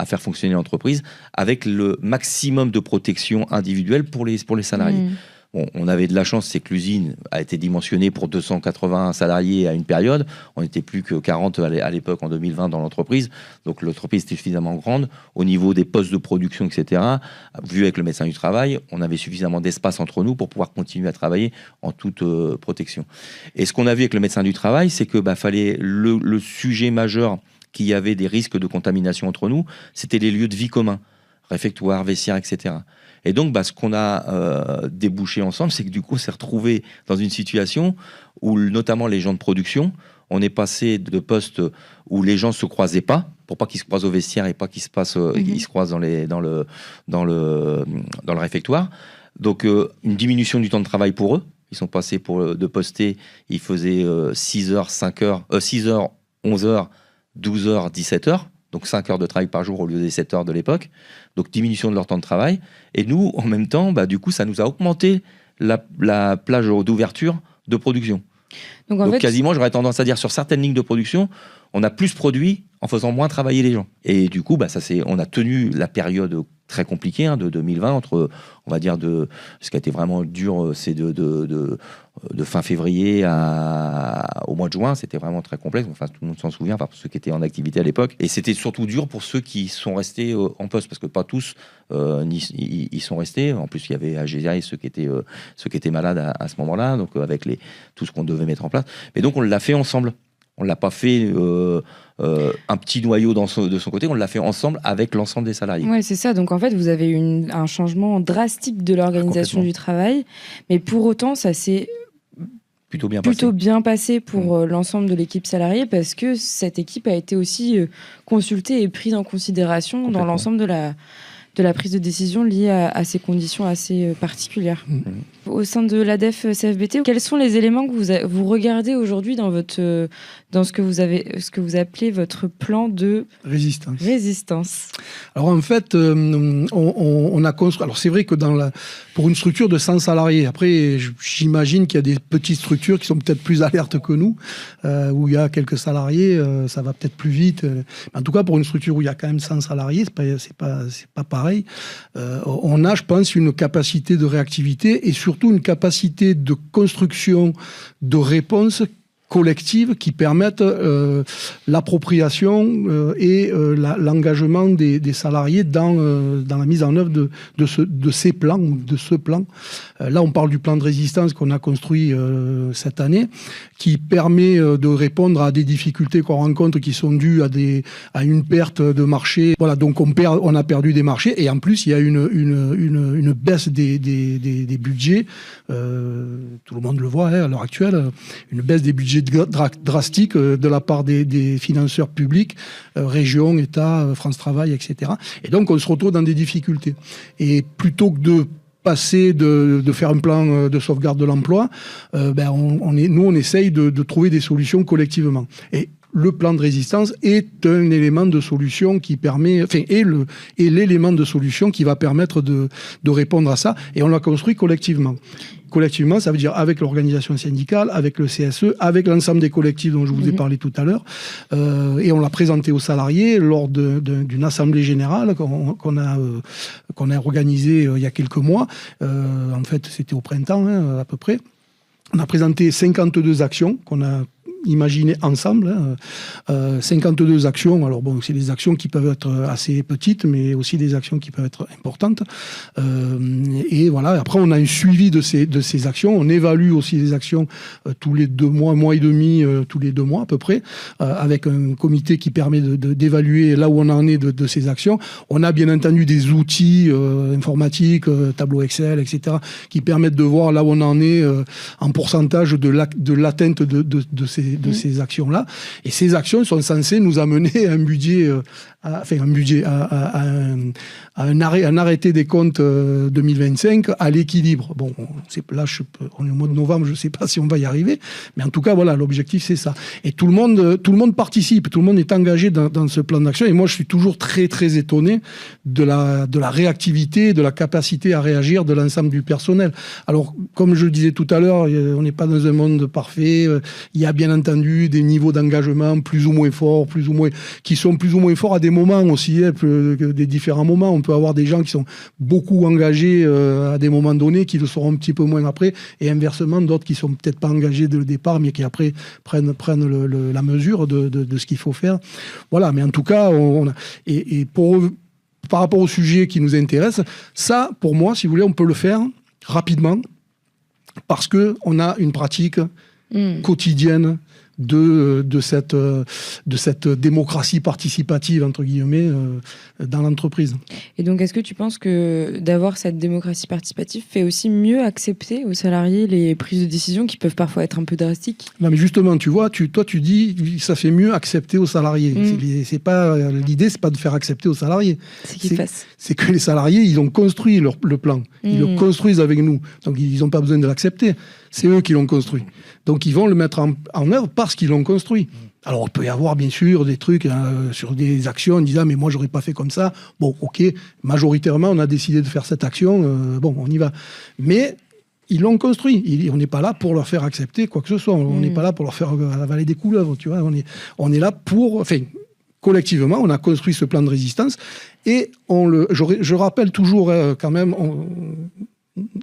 S2: faire fonctionner l'entreprise avec le maximum de protection individuelle pour les salariés. Bon, on avait de la chance, c'est que l'usine a été dimensionnée pour 280 salariés à une période. On n'était plus que 40 à l'époque, en 2020, dans l'entreprise. Donc l'entreprise était suffisamment grande. Au niveau des postes de production, etc., vu avec le médecin du travail, on avait suffisamment d'espace entre nous pour pouvoir continuer à travailler en toute protection. Et ce qu'on a vu avec le médecin du travail, c'est que fallait le sujet majeur qu'il y avait des risques de contamination entre nous, c'était les lieux de vie communs, réfectoires, vestiaires, etc. Et donc, ce qu'on a débouché ensemble, c'est que du coup, on s'est retrouvé dans une situation où, notamment les gens de production, on est passé de postes où les gens ne se croisaient pas, pour pas qu'ils se croisent au vestiaire et pas qu'ils se croisent dans le réfectoire. Donc, une diminution du temps de travail pour eux. Ils sont passés de poster, ils faisaient 6 heures, 6 heures, 11 heures, 12 heures, 17 heures. Donc 5 heures de travail par jour au lieu des 7 heures de l'époque. Donc diminution de leur temps de travail. Et nous, en même temps, du coup, ça nous a augmenté la plage d'ouverture de production. Donc en fait, quasiment, j'aurais tendance à dire, sur certaines lignes de production, on a plus produit en faisant moins travailler les gens. Et du coup, on a tenu la période très compliquée de 2020, entre, on va dire, ce qui a été vraiment dur, c'est de fin février au mois de juin, c'était vraiment très complexe. Enfin, tout le monde s'en souvient, pour ceux qui étaient en activité à l'époque. Et c'était surtout dur pour ceux qui sont restés en poste, parce que pas tous ils sont restés. En plus, il y avait à Gésiaï ceux qui étaient malades à ce moment-là, donc avec tout ce qu'on devait mettre en place. Mais donc, on l'a fait ensemble. On ne l'a pas fait un petit noyau de son côté, on l'a fait ensemble avec l'ensemble des salariés.
S1: Oui, c'est ça. Donc en fait, vous avez eu un changement drastique de l'organisation du travail, mais pour autant, ça s'est plutôt bien passé pour l'ensemble de l'équipe salariée, parce que cette équipe a été aussi consultée et prise en considération dans l'ensemble de la prise de décision liée à ces conditions assez particulières. Au sein de l'ADEF CFBT, quels sont les éléments que vous regardez aujourd'hui dans ce que vous appelez votre plan de résistance?
S3: Alors en fait, on a construit. Alors c'est vrai que pour une structure de 100 salariés, après j'imagine qu'il y a des petites structures qui sont peut-être plus alertes que nous, où il y a quelques salariés, ça va peut-être plus vite. En tout cas, pour une structure où il y a quand même 100 salariés, c'est pas pareil. On a, je pense, une capacité de réactivité et surtout une capacité de construction de réponses collectives qui permettent l'appropriation et l'engagement des salariés dans la mise en œuvre de ces plans, de ce plan. Là, on parle du plan de résistance qu'on a construit cette année, qui permet de répondre à des difficultés qu'on rencontre qui sont dues à une perte de marché. Voilà, donc on a perdu des marchés et en plus, il y a une baisse des budgets. Tout le monde le voit à l'heure actuelle, une baisse des budgets drastique de la part des financeurs publics, régions, États, France Travail, etc. Et donc, on se retrouve dans des difficultés. Et plutôt que de faire un plan de sauvegarde de l'emploi, on essaye de trouver des solutions collectivement. Et le plan de résistance est un élément de solution qui permet, est l'élément de solution qui va permettre de répondre à ça. Et on l'a construit collectivement. Collectivement, ça veut dire avec l'organisation syndicale, avec le CSE, avec l'ensemble des collectifs dont je vous ai parlé tout à l'heure. Et on l'a présenté aux salariés lors d'une assemblée générale qu'on a organisée il y a quelques mois. En fait, c'était au printemps, à peu près. On a présenté 52 actions qu'on a imaginées ensemble. 52 actions. Alors bon, c'est des actions qui peuvent être assez petites, mais aussi des actions qui peuvent être importantes. Et voilà. Après, on a un suivi de ces actions. On évalue aussi les actions tous les 2 mois, mois et demi, tous les 2 mois à peu près, avec un comité qui permet d'évaluer là où on en est de ces actions. On a bien entendu des outils informatiques, tableau Excel, etc., qui permettent de voir là où on en est en pourcentage de l'atteinte de ces actions-là. Et ces actions sont censées nous amener à un budget un arrêté des comptes 2025 à l'équilibre. Bon, là, on est au mois de novembre, je ne sais pas si on va y arriver, mais en tout cas, voilà, l'objectif, c'est ça. Et tout le monde participe, tout le monde est engagé dans ce plan d'action. Et moi, je suis toujours très, très étonné de la réactivité, de la capacité à réagir de l'ensemble du personnel. Alors, comme je le disais tout à l'heure, on n'est pas dans un monde parfait. Il y a bien entendu des niveaux d'engagement plus ou moins forts, qui sont plus ou moins forts à des moments aussi, des différents moments. On peut avoir des gens qui sont beaucoup engagés à des moments donnés, qui le seront un petit peu moins après, et inversement, d'autres qui sont peut-être pas engagés dès le départ, mais qui après prennent la mesure de ce qu'il faut faire. Voilà, mais en tout cas, par rapport au sujet qui nous intéresse, ça, pour moi, si vous voulez, on peut le faire rapidement, parce qu'on a une pratique quotidienne de cette démocratie participative, entre guillemets, dans l'entreprise.
S1: Et donc, est-ce que tu penses que d'avoir cette démocratie participative fait aussi mieux accepter aux salariés les prises de décision qui peuvent parfois être un peu drastiques ?
S3: Non, mais justement, tu vois, toi, tu dis ça fait mieux accepter aux salariés. L'idée, c'est pas de faire accepter aux salariés. C'est que les salariés, ils ont construit le plan. Ils le construisent avec nous. Donc, ils n'ont pas besoin de l'accepter. C'est eux qui l'ont construit. Donc, ils vont le mettre en œuvre parce qu'ils l'ont construit. Alors, il peut y avoir, bien sûr, des trucs sur des actions en disant « mais moi, j'aurais pas fait comme ça ». Bon, OK, majoritairement, on a décidé de faire cette action. Bon, on y va. Mais ils l'ont construit. On n'est pas là pour leur faire accepter quoi que ce soit. On n'est pas là pour leur faire avaler des couleuvres, tu vois. On est là pour... Enfin, collectivement, on a construit ce plan de résistance. Et je rappelle toujours, quand même...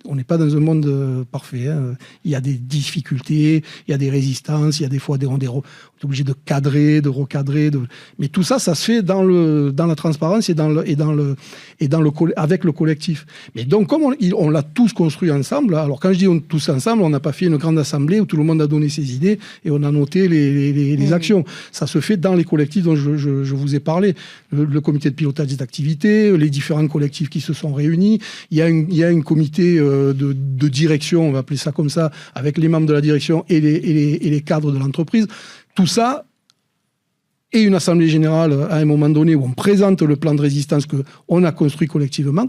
S3: On n'est pas dans un monde parfait. Hein. Il y a des difficultés, il y a des résistances, il y a des fois on est obligé de cadrer, de recadrer. Mais tout ça, ça se fait dans la transparence et avec le collectif. Mais donc, comme on l'a tous construit ensemble, alors quand je dis tous ensemble, on n'a pas fait une grande assemblée où tout le monde a donné ses idées et on a noté les actions. Ça se fait dans les collectifs dont je vous ai parlé. Le comité de pilotage des activités, les différents collectifs qui se sont réunis. Il y a un comité de direction, on va appeler ça comme ça, avec les membres de la direction et les cadres de l'entreprise. Tout ça, et une assemblée générale à un moment donné où on présente le plan de résistance qu'on a construit collectivement.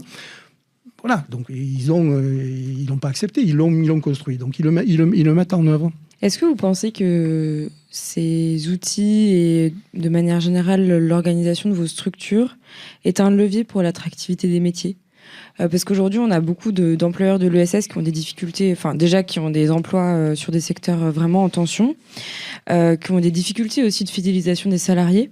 S3: Voilà, donc ils l'ont pas accepté, ils l'ont construit, donc ils le mettent en œuvre.
S1: Est-ce que vous pensez que ces outils et de manière générale l'organisation de vos structures est un levier pour l'attractivité des métiers ? Parce qu'aujourd'hui, on a beaucoup d'employeurs de l'ESS qui ont des difficultés, enfin déjà qui ont des emplois sur des secteurs vraiment en tension, qui ont des difficultés aussi de fidélisation des salariés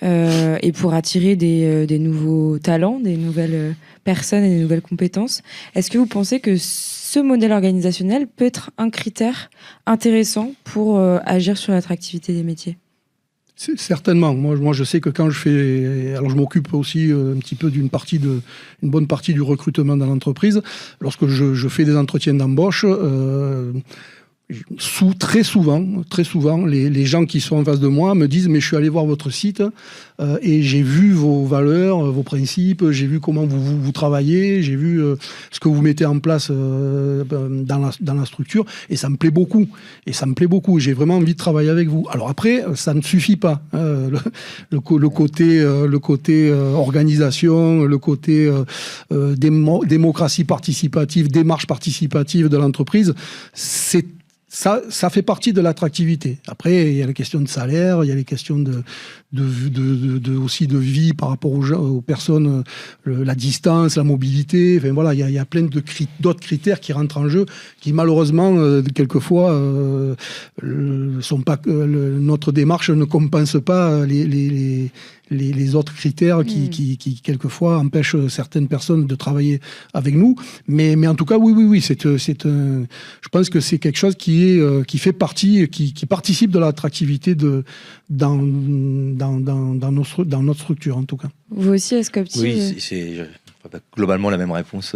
S1: et pour attirer des nouveaux talents, des nouvelles personnes et des nouvelles compétences. Est-ce que vous pensez que ce modèle organisationnel peut être un critère intéressant pour agir sur l'attractivité des métiers ?
S3: Certainement. Moi, je sais que quand alors je m'occupe aussi un petit peu une bonne partie du recrutement dans l'entreprise. Lorsque je fais des entretiens d'embauche, très souvent, les gens qui sont en face de moi me disent « mais je suis allé voir votre site et j'ai vu vos valeurs, vos principes, j'ai vu comment vous travaillez, j'ai vu ce que vous mettez en place dans la structure et ça me plaît beaucoup. J'ai vraiment envie de travailler avec vous. » Alors après, ça ne suffit pas. Le côté organisation, le côté démocratie participative, démarche participative de l'entreprise, ça fait partie de l'attractivité. Après, il y a les questions de salaire, il y a les questions aussi de vie par rapport aux personnes, la distance, la mobilité. Enfin voilà, il y a plein d'autres critères qui rentrent en jeu, qui malheureusement quelquefois notre démarche ne compense pas les autres critères qui quelquefois empêchent certaines personnes de travailler avec nous. Mais en tout cas, oui, je pense que c'est quelque chose qui fait partie, qui participe de l'attractivité dans notre structure, en tout cas.
S1: Vous aussi, à Scopti?
S2: Oui, c'est globalement la même réponse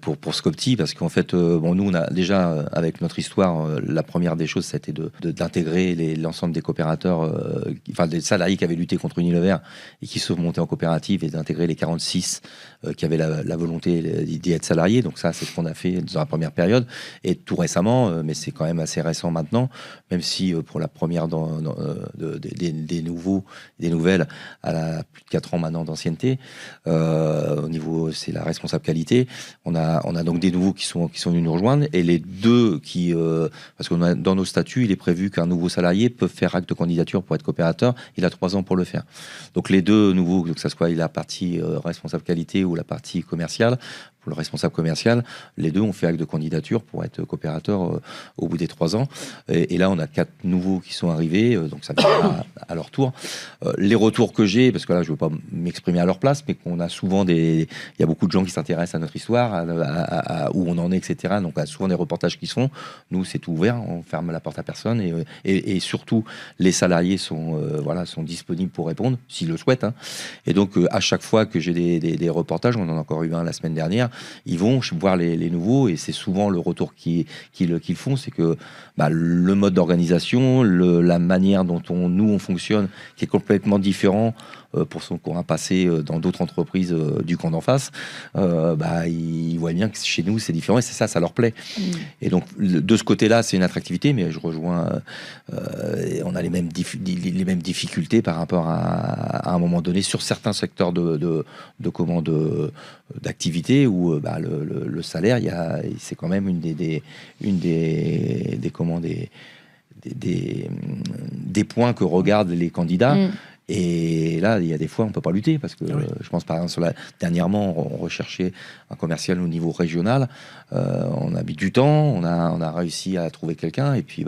S2: pour Scopti, parce qu'en fait, nous, on a déjà, avec notre histoire, la première des choses, c'était d'intégrer l'ensemble des coopérateurs, des salariés qui avaient lutté contre Unilever et qui sont montés en coopérative, et d'intégrer les 46 qui avaient la volonté d'y être salariés. Donc ça, c'est ce qu'on a fait dans la première période. Et tout récemment, mais c'est quand même assez récent maintenant, même si pour la première des nouvelles, à plus de 4 ans maintenant d'ancienneté, au niveau, c'est la responsable qualité, on a donc des nouveaux qui sont venus nous rejoindre, et les deux parce que dans nos statuts, il est prévu qu'un nouveau salarié peut faire acte de candidature pour être coopérateur, il a 3 ans pour le faire. Donc les deux nouveaux, que ce soit la partie responsable qualité ou la partie commerciale, pour le responsable commercial, les deux ont fait acte de candidature pour être coopérateur au bout des 3 ans. Et là, on a 4 nouveaux qui sont arrivés, donc ça vient à leur tour. Les retours que j'ai, parce que là, je ne veux pas m'exprimer à leur place, mais qu'on a souvent il y a beaucoup de gens qui s'intéressent à notre histoire, à où on en est, etc. Donc, on a souvent des reportages qui se font. Nous, c'est tout ouvert, on ferme la porte à personne. Et surtout, les salariés sont disponibles pour répondre, s'ils le souhaitent. Hein. Et donc, à chaque fois que j'ai des reportages, on en a encore eu un la semaine dernière, ils vont voir les nouveaux, et c'est souvent le retour qu'ils font, c'est que le mode d'organisation, la manière dont on fonctionne, qui est complètement différent pour son courant passé dans d'autres entreprises du camp d'en face, ils voient bien que chez nous c'est différent, et c'est ça leur plaît. Et donc de ce côté-là, c'est une attractivité, mais je rejoins, on a les mêmes difficultés par rapport à un moment donné sur certains secteurs d'activité où le salaire, c'est quand même une des points que regardent les candidats. Et là, il y a des fois, on ne peut pas lutter, parce que je pense par exemple, dernièrement, on recherchait un commercial au niveau régional. On a mis du temps, on a réussi à trouver quelqu'un, et puis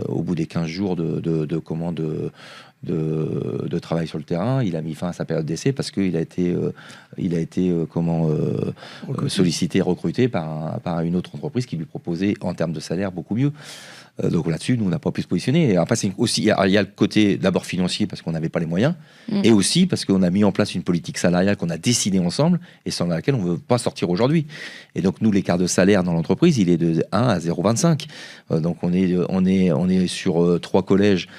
S2: au bout des 15 jours de travail sur le terrain, il a mis fin à sa période d'essai parce qu'il a été sollicité, recruté par une autre entreprise qui lui proposait en termes de salaire beaucoup mieux. Donc là-dessus, nous, on n'a pas pu se positionner. Et après, il y a le côté d'abord financier, parce qu'on n'avait pas les moyens, et aussi parce qu'on a mis en place une politique salariale qu'on a décidée ensemble et sans laquelle on ne veut pas sortir aujourd'hui. Et donc, nous, l'écart de salaire dans l'entreprise, il est de 1 à 0,25. Donc, on est sur 3 collèges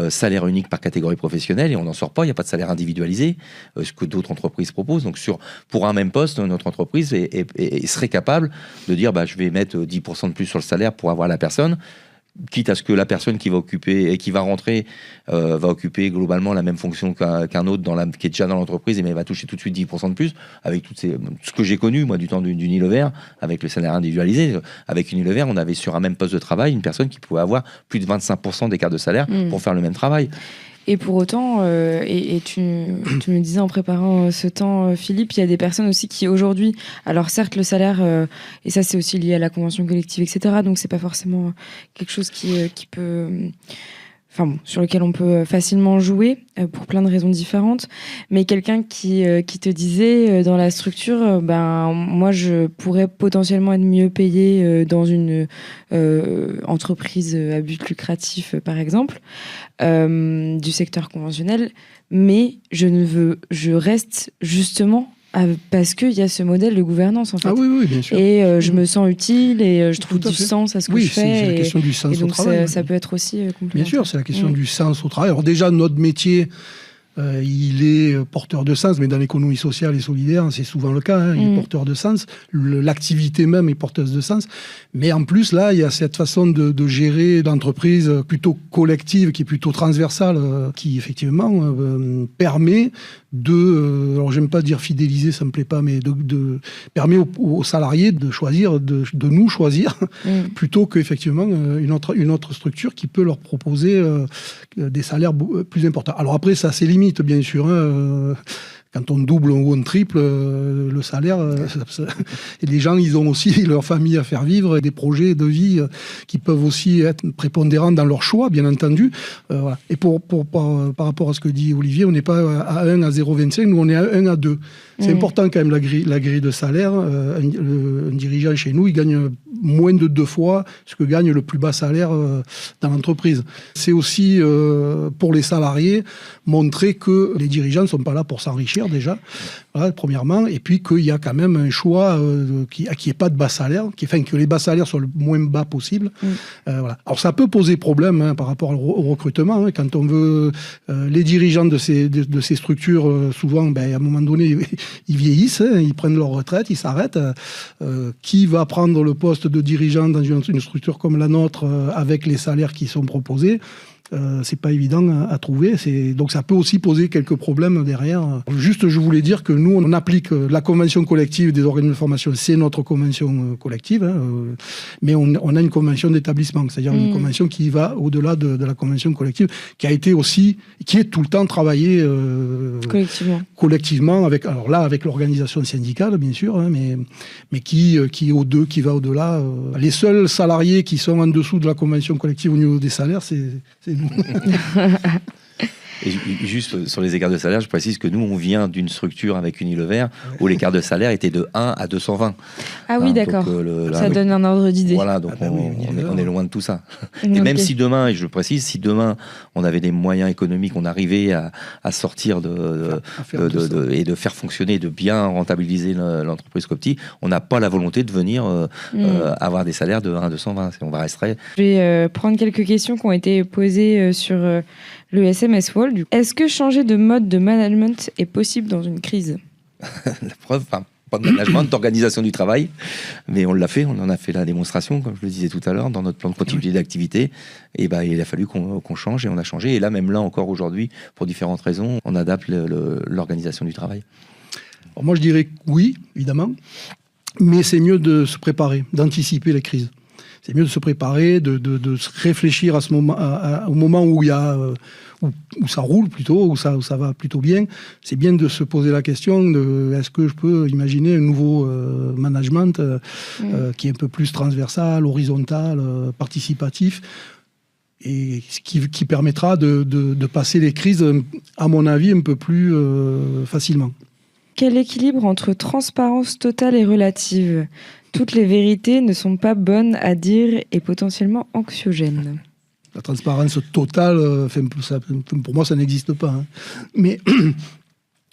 S2: salaire unique par catégorie professionnelle, et on n'en sort pas. Il n'y a pas de salaire individualisé, ce que d'autres entreprises proposent. Donc, pour un même poste, notre entreprise serait capable de dire je vais mettre 10% de plus sur le salaire pour avoir la personne, quitte à ce que la personne qui va occuper et qui va rentrer va occuper globalement la même fonction qu'un autre qui est déjà dans l'entreprise, mais elle va toucher tout de suite 10% de plus, avec ce que j'ai connu moi du temps d'Unilever, avec le salaire individualisé. Avec Unilever, on avait sur un même poste de travail une personne qui pouvait avoir plus de 25% d'écart de salaire pour faire le même travail.
S1: Et pour autant, et tu me disais en préparant ce temps, Philippe, il y a des personnes aussi qui aujourd'hui, alors certes le salaire, et ça c'est aussi lié à la convention collective, etc. Donc c'est pas forcément quelque chose qui peut, sur lequel on peut facilement jouer pour plein de raisons différentes. Mais quelqu'un qui te disait dans la structure, moi je pourrais potentiellement être mieux payé dans une entreprise à but lucratif, par exemple. Du secteur conventionnel, mais je reste justement parce qu'il y a ce modèle de gouvernance en fait.
S3: Ah oui, bien sûr.
S1: Et je me sens utile et je trouve du sens à ce que je fais.
S3: Oui, c'est la question du sens
S1: au
S3: travail.
S1: Ça peut être aussi complémentaire.
S3: Bien sûr, c'est la question du sens au travail. Alors déjà, notre métier, il est porteur de sens, mais dans l'économie sociale et solidaire, c'est souvent le cas, il est porteur de sens. L'activité même est porteuse de sens. Mais en plus, là, il y a cette façon de gérer l'entreprise plutôt collective, qui est plutôt transversale, qui effectivement permet alors j'aime pas dire fidéliser, ça me plaît pas, mais permet aux salariés de choisir, de nous choisir, plutôt qu'effectivement une autre structure qui peut leur proposer des salaires plus importants. Alors après, ça a ses limites, bien sûr. Quand on double ou on triple le salaire, et les gens, ils ont aussi leur famille à faire vivre et des projets de vie qui peuvent aussi être prépondérants dans leur choix, bien entendu. Voilà. Et par rapport à ce que dit Olivier, on n'est pas à 1 à 0,25, nous on est à 1 à 2. C'est important quand même la grille de salaire. Un dirigeant chez nous, il gagne moins de 2 fois ce que gagne le plus bas salaire dans l'entreprise. C'est aussi pour les salariés montrer que les dirigeants ne sont pas là pour s'enrichir réfléchir déjà, voilà, premièrement, et puis qu'il y a quand même un choix qui n'y ait pas de bas salaire, que les bas salaires soient le moins bas possible. Voilà. Alors ça peut poser problème par rapport au recrutement, quand on veut... les dirigeants de ces structures, souvent, à un moment donné, ils vieillissent, ils prennent leur retraite, ils s'arrêtent. Qui va prendre le poste de dirigeant dans une structure comme la nôtre avec les salaires qui sont proposés? C'est pas évident à trouver. Donc ça peut aussi poser quelques problèmes derrière. Juste, je voulais dire que nous, on applique la convention collective des organismes de formation, c'est notre convention collective, mais on a une convention d'établissement, c'est-à-dire une convention qui va au-delà de la convention collective, qui est tout le temps travaillée collectivement avec l'organisation syndicale, bien sûr, mais qui va au-delà. Les seuls salariés qui sont en dessous de la convention collective au niveau des salaires, c'est
S2: Et juste sur les écarts de salaire, je précise que nous, on vient d'une structure avec Unilever où l'écart de salaire était de 1 à 220.
S1: Ah oui, d'accord. Ça donne un ordre d'idée.
S2: Voilà, donc on est loin de tout ça. Et même si demain, et je le précise, si demain on avait des moyens économiques, on arrivait à sortir et de faire fonctionner, de bien rentabiliser l'entreprise Copti, on n'a pas la volonté de venir avoir des salaires de 1 à 220. On va rester.
S1: Je vais prendre quelques questions qui ont été posées sur le SMS Wall. Est-ce que changer de mode de management est possible dans une crise?
S2: La preuve, pas de management, d'organisation du travail, mais on l'a fait, on en a fait la démonstration, comme je le disais tout à l'heure, dans notre plan de continuité d'activité. Et il a fallu qu'on change et on a changé. Et là, même là, encore aujourd'hui, pour différentes raisons, on adapte l'organisation du travail.
S3: Alors moi, je dirais oui, évidemment, mais c'est mieux de se préparer, d'anticiper les crises. C'est mieux de se préparer, de se réfléchir à ce moment, au moment où il y a où ça roule plutôt, où ça va plutôt bien. C'est bien de se poser la question de est-ce que je peux imaginer un nouveau management qui est un peu plus transversal, horizontal, participatif, et qui permettra de passer les crises, à mon avis, un peu plus facilement.
S1: Quel équilibre entre transparence totale et relative? Toutes les vérités ne sont pas bonnes à dire et potentiellement anxiogènes.
S3: La transparence totale, pour moi, ça n'existe pas. Mais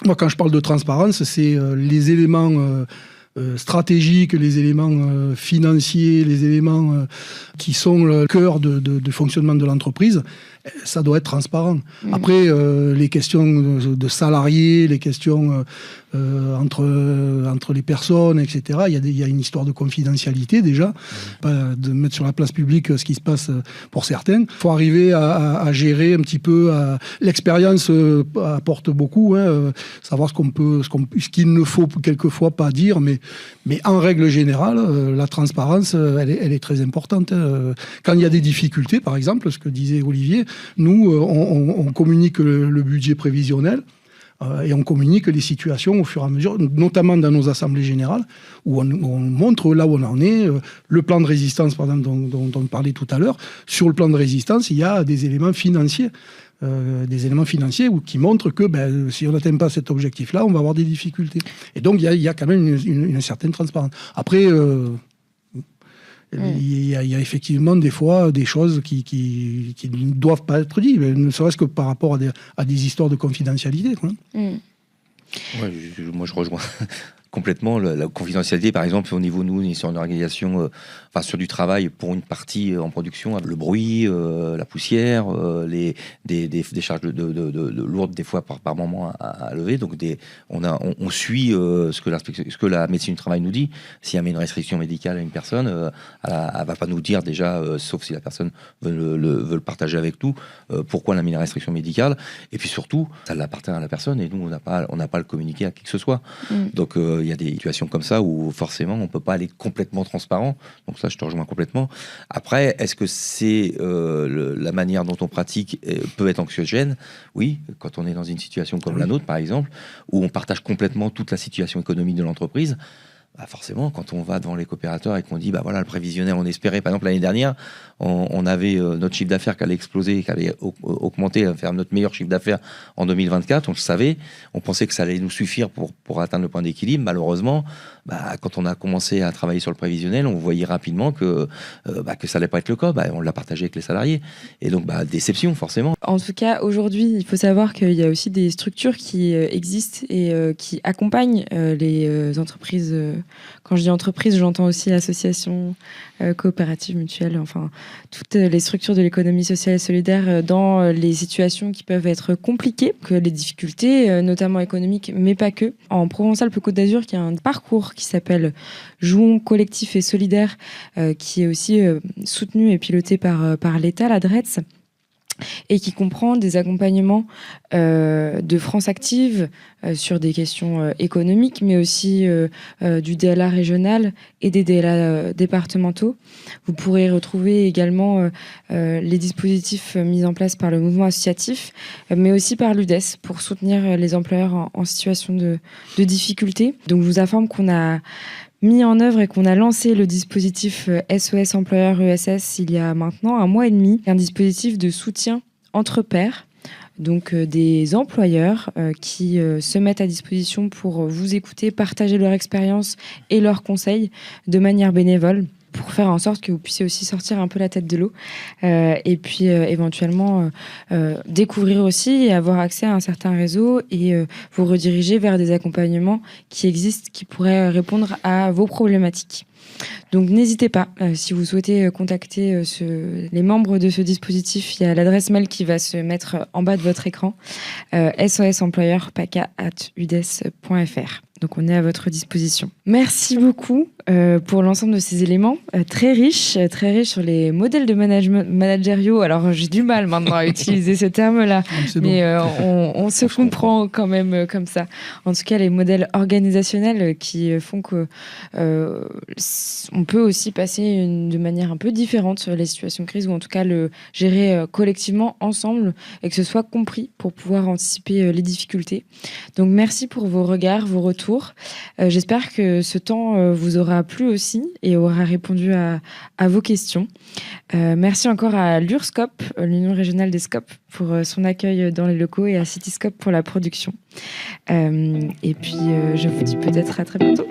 S3: moi, quand je parle de transparence, c'est les éléments stratégiques, les éléments financiers, les éléments qui sont le cœur du fonctionnement de l'entreprise. Ça doit être transparent. Après, les questions de salariés, les questions entre les personnes, etc., il y a une histoire de confidentialité déjà, pas de mettre sur la place publique ce qui se passe pour certains. Il faut arriver à gérer un petit peu. L'expérience apporte beaucoup, savoir ce qu'il ne faut quelquefois pas dire, mais en règle générale, la transparence, elle est très importante. Quand il y a des difficultés, par exemple, ce que disait Olivier, nous, on communique le budget prévisionnel et on communique les situations au fur et à mesure, notamment dans nos assemblées générales, où on montre là où on en est. Le plan de résistance, par exemple, dont on parlait tout à l'heure. Sur le plan de résistance, il y a des éléments financiers. Qui montrent que si on n'atteint pas cet objectif-là, on va avoir des difficultés. Et donc, il y a quand même une certaine transparence. Après... Il y a effectivement des fois des choses qui ne doivent pas être dites, ne serait-ce que par rapport à des histoires de confidentialité.
S2: Ouais, moi, je rejoins complètement la confidentialité. Par exemple, au niveau, nous, on est sur une organisation, sur du travail pour une partie en production, le bruit, la poussière, des charges de lourdes des fois par moment à lever. Donc on suit ce que la médecine du travail nous dit. S'il y a une restriction médicale à une personne, elle va pas nous dire déjà, sauf si la personne veut le partager avec nous, pourquoi elle a mis une restriction médicale. Et puis surtout, ça l'appartient à la personne et nous, on n'a pas à le communiquer à qui que ce soit. Donc il y a des situations comme ça où forcément on peut pas aller complètement transparent. Donc ça, je te rejoins complètement. Après, est-ce que c'est la manière dont on pratique peut être anxiogène? Oui, quand on est dans une situation comme la nôtre, par exemple, où on partage complètement toute la situation économique de l'entreprise. Forcément, quand on va devant les coopérateurs et qu'on dit, voilà, le prévisionnel, on espérait, par exemple, l'année dernière, on avait notre chiffre d'affaires qui allait exploser, qui allait augmenter, faire notre meilleur chiffre d'affaires en 2024, on le savait, on pensait que ça allait nous suffire pour atteindre le point d'équilibre. Malheureusement, quand on a commencé à travailler sur le prévisionnel, on voyait rapidement que ça allait pas être le cas. On l'a partagé avec les salariés. Et donc, déception, forcément.
S1: En tout cas, aujourd'hui, il faut savoir qu'il y a aussi des structures qui existent et qui accompagnent les entreprises. Quand je dis entreprise, j'entends aussi associations, coopératives, mutuelles, enfin, toutes les structures de l'économie sociale et solidaire dans les situations qui peuvent être compliquées, que les difficultés, notamment économiques, mais pas que. En Provence-Alpes-Côte d'Azur, il y a un parcours qui s'appelle Jouons collectif et solidaire, qui est aussi soutenu et piloté par l'État, la DRETS, et qui comprend des accompagnements de France Active sur des questions économiques, mais aussi du DLA régional et des DLA départementaux. Vous pourrez retrouver également les dispositifs mis en place par le mouvement associatif, mais aussi par l'UDES pour soutenir les employeurs en situation de difficulté. Donc je vous informe qu'on a mis en œuvre et qu'on a lancé le dispositif SOS Employeur ESS il y a maintenant 1 mois et demi, un dispositif de soutien entre pairs, donc des employeurs qui se mettent à disposition pour vous écouter, partager leur expérience et leurs conseils de manière bénévole, pour faire en sorte que vous puissiez aussi sortir un peu la tête de l'eau et puis éventuellement découvrir aussi et avoir accès à un certain réseau et vous rediriger vers des accompagnements qui existent, qui pourraient répondre à vos problématiques. Donc n'hésitez pas, si vous souhaitez contacter les membres de ce dispositif, il y a l'adresse mail qui va se mettre en bas de votre écran, sosemployeurpaca@udes.fr. Donc on est à votre disposition. Merci beaucoup pour l'ensemble de ces éléments très riches sur les modèles de managériaux. Alors j'ai du mal maintenant à utiliser ce terme-là, mais on se comprend quand même comme ça. En tout cas, les modèles organisationnels qui font que on peut aussi passer de manière un peu différente sur les situations de crise, ou en tout cas le gérer collectivement ensemble et que ce soit compris pour pouvoir anticiper les difficultés. Donc merci pour vos regards, vos retours. J'espère que ce temps vous aura plu aussi et aura répondu à vos questions. Merci encore à l'URSCOP, l'Union régionale des SCOP, pour son accueil dans les locaux, et à Cityscope pour la production. Et puis je vous dis peut-être à très bientôt.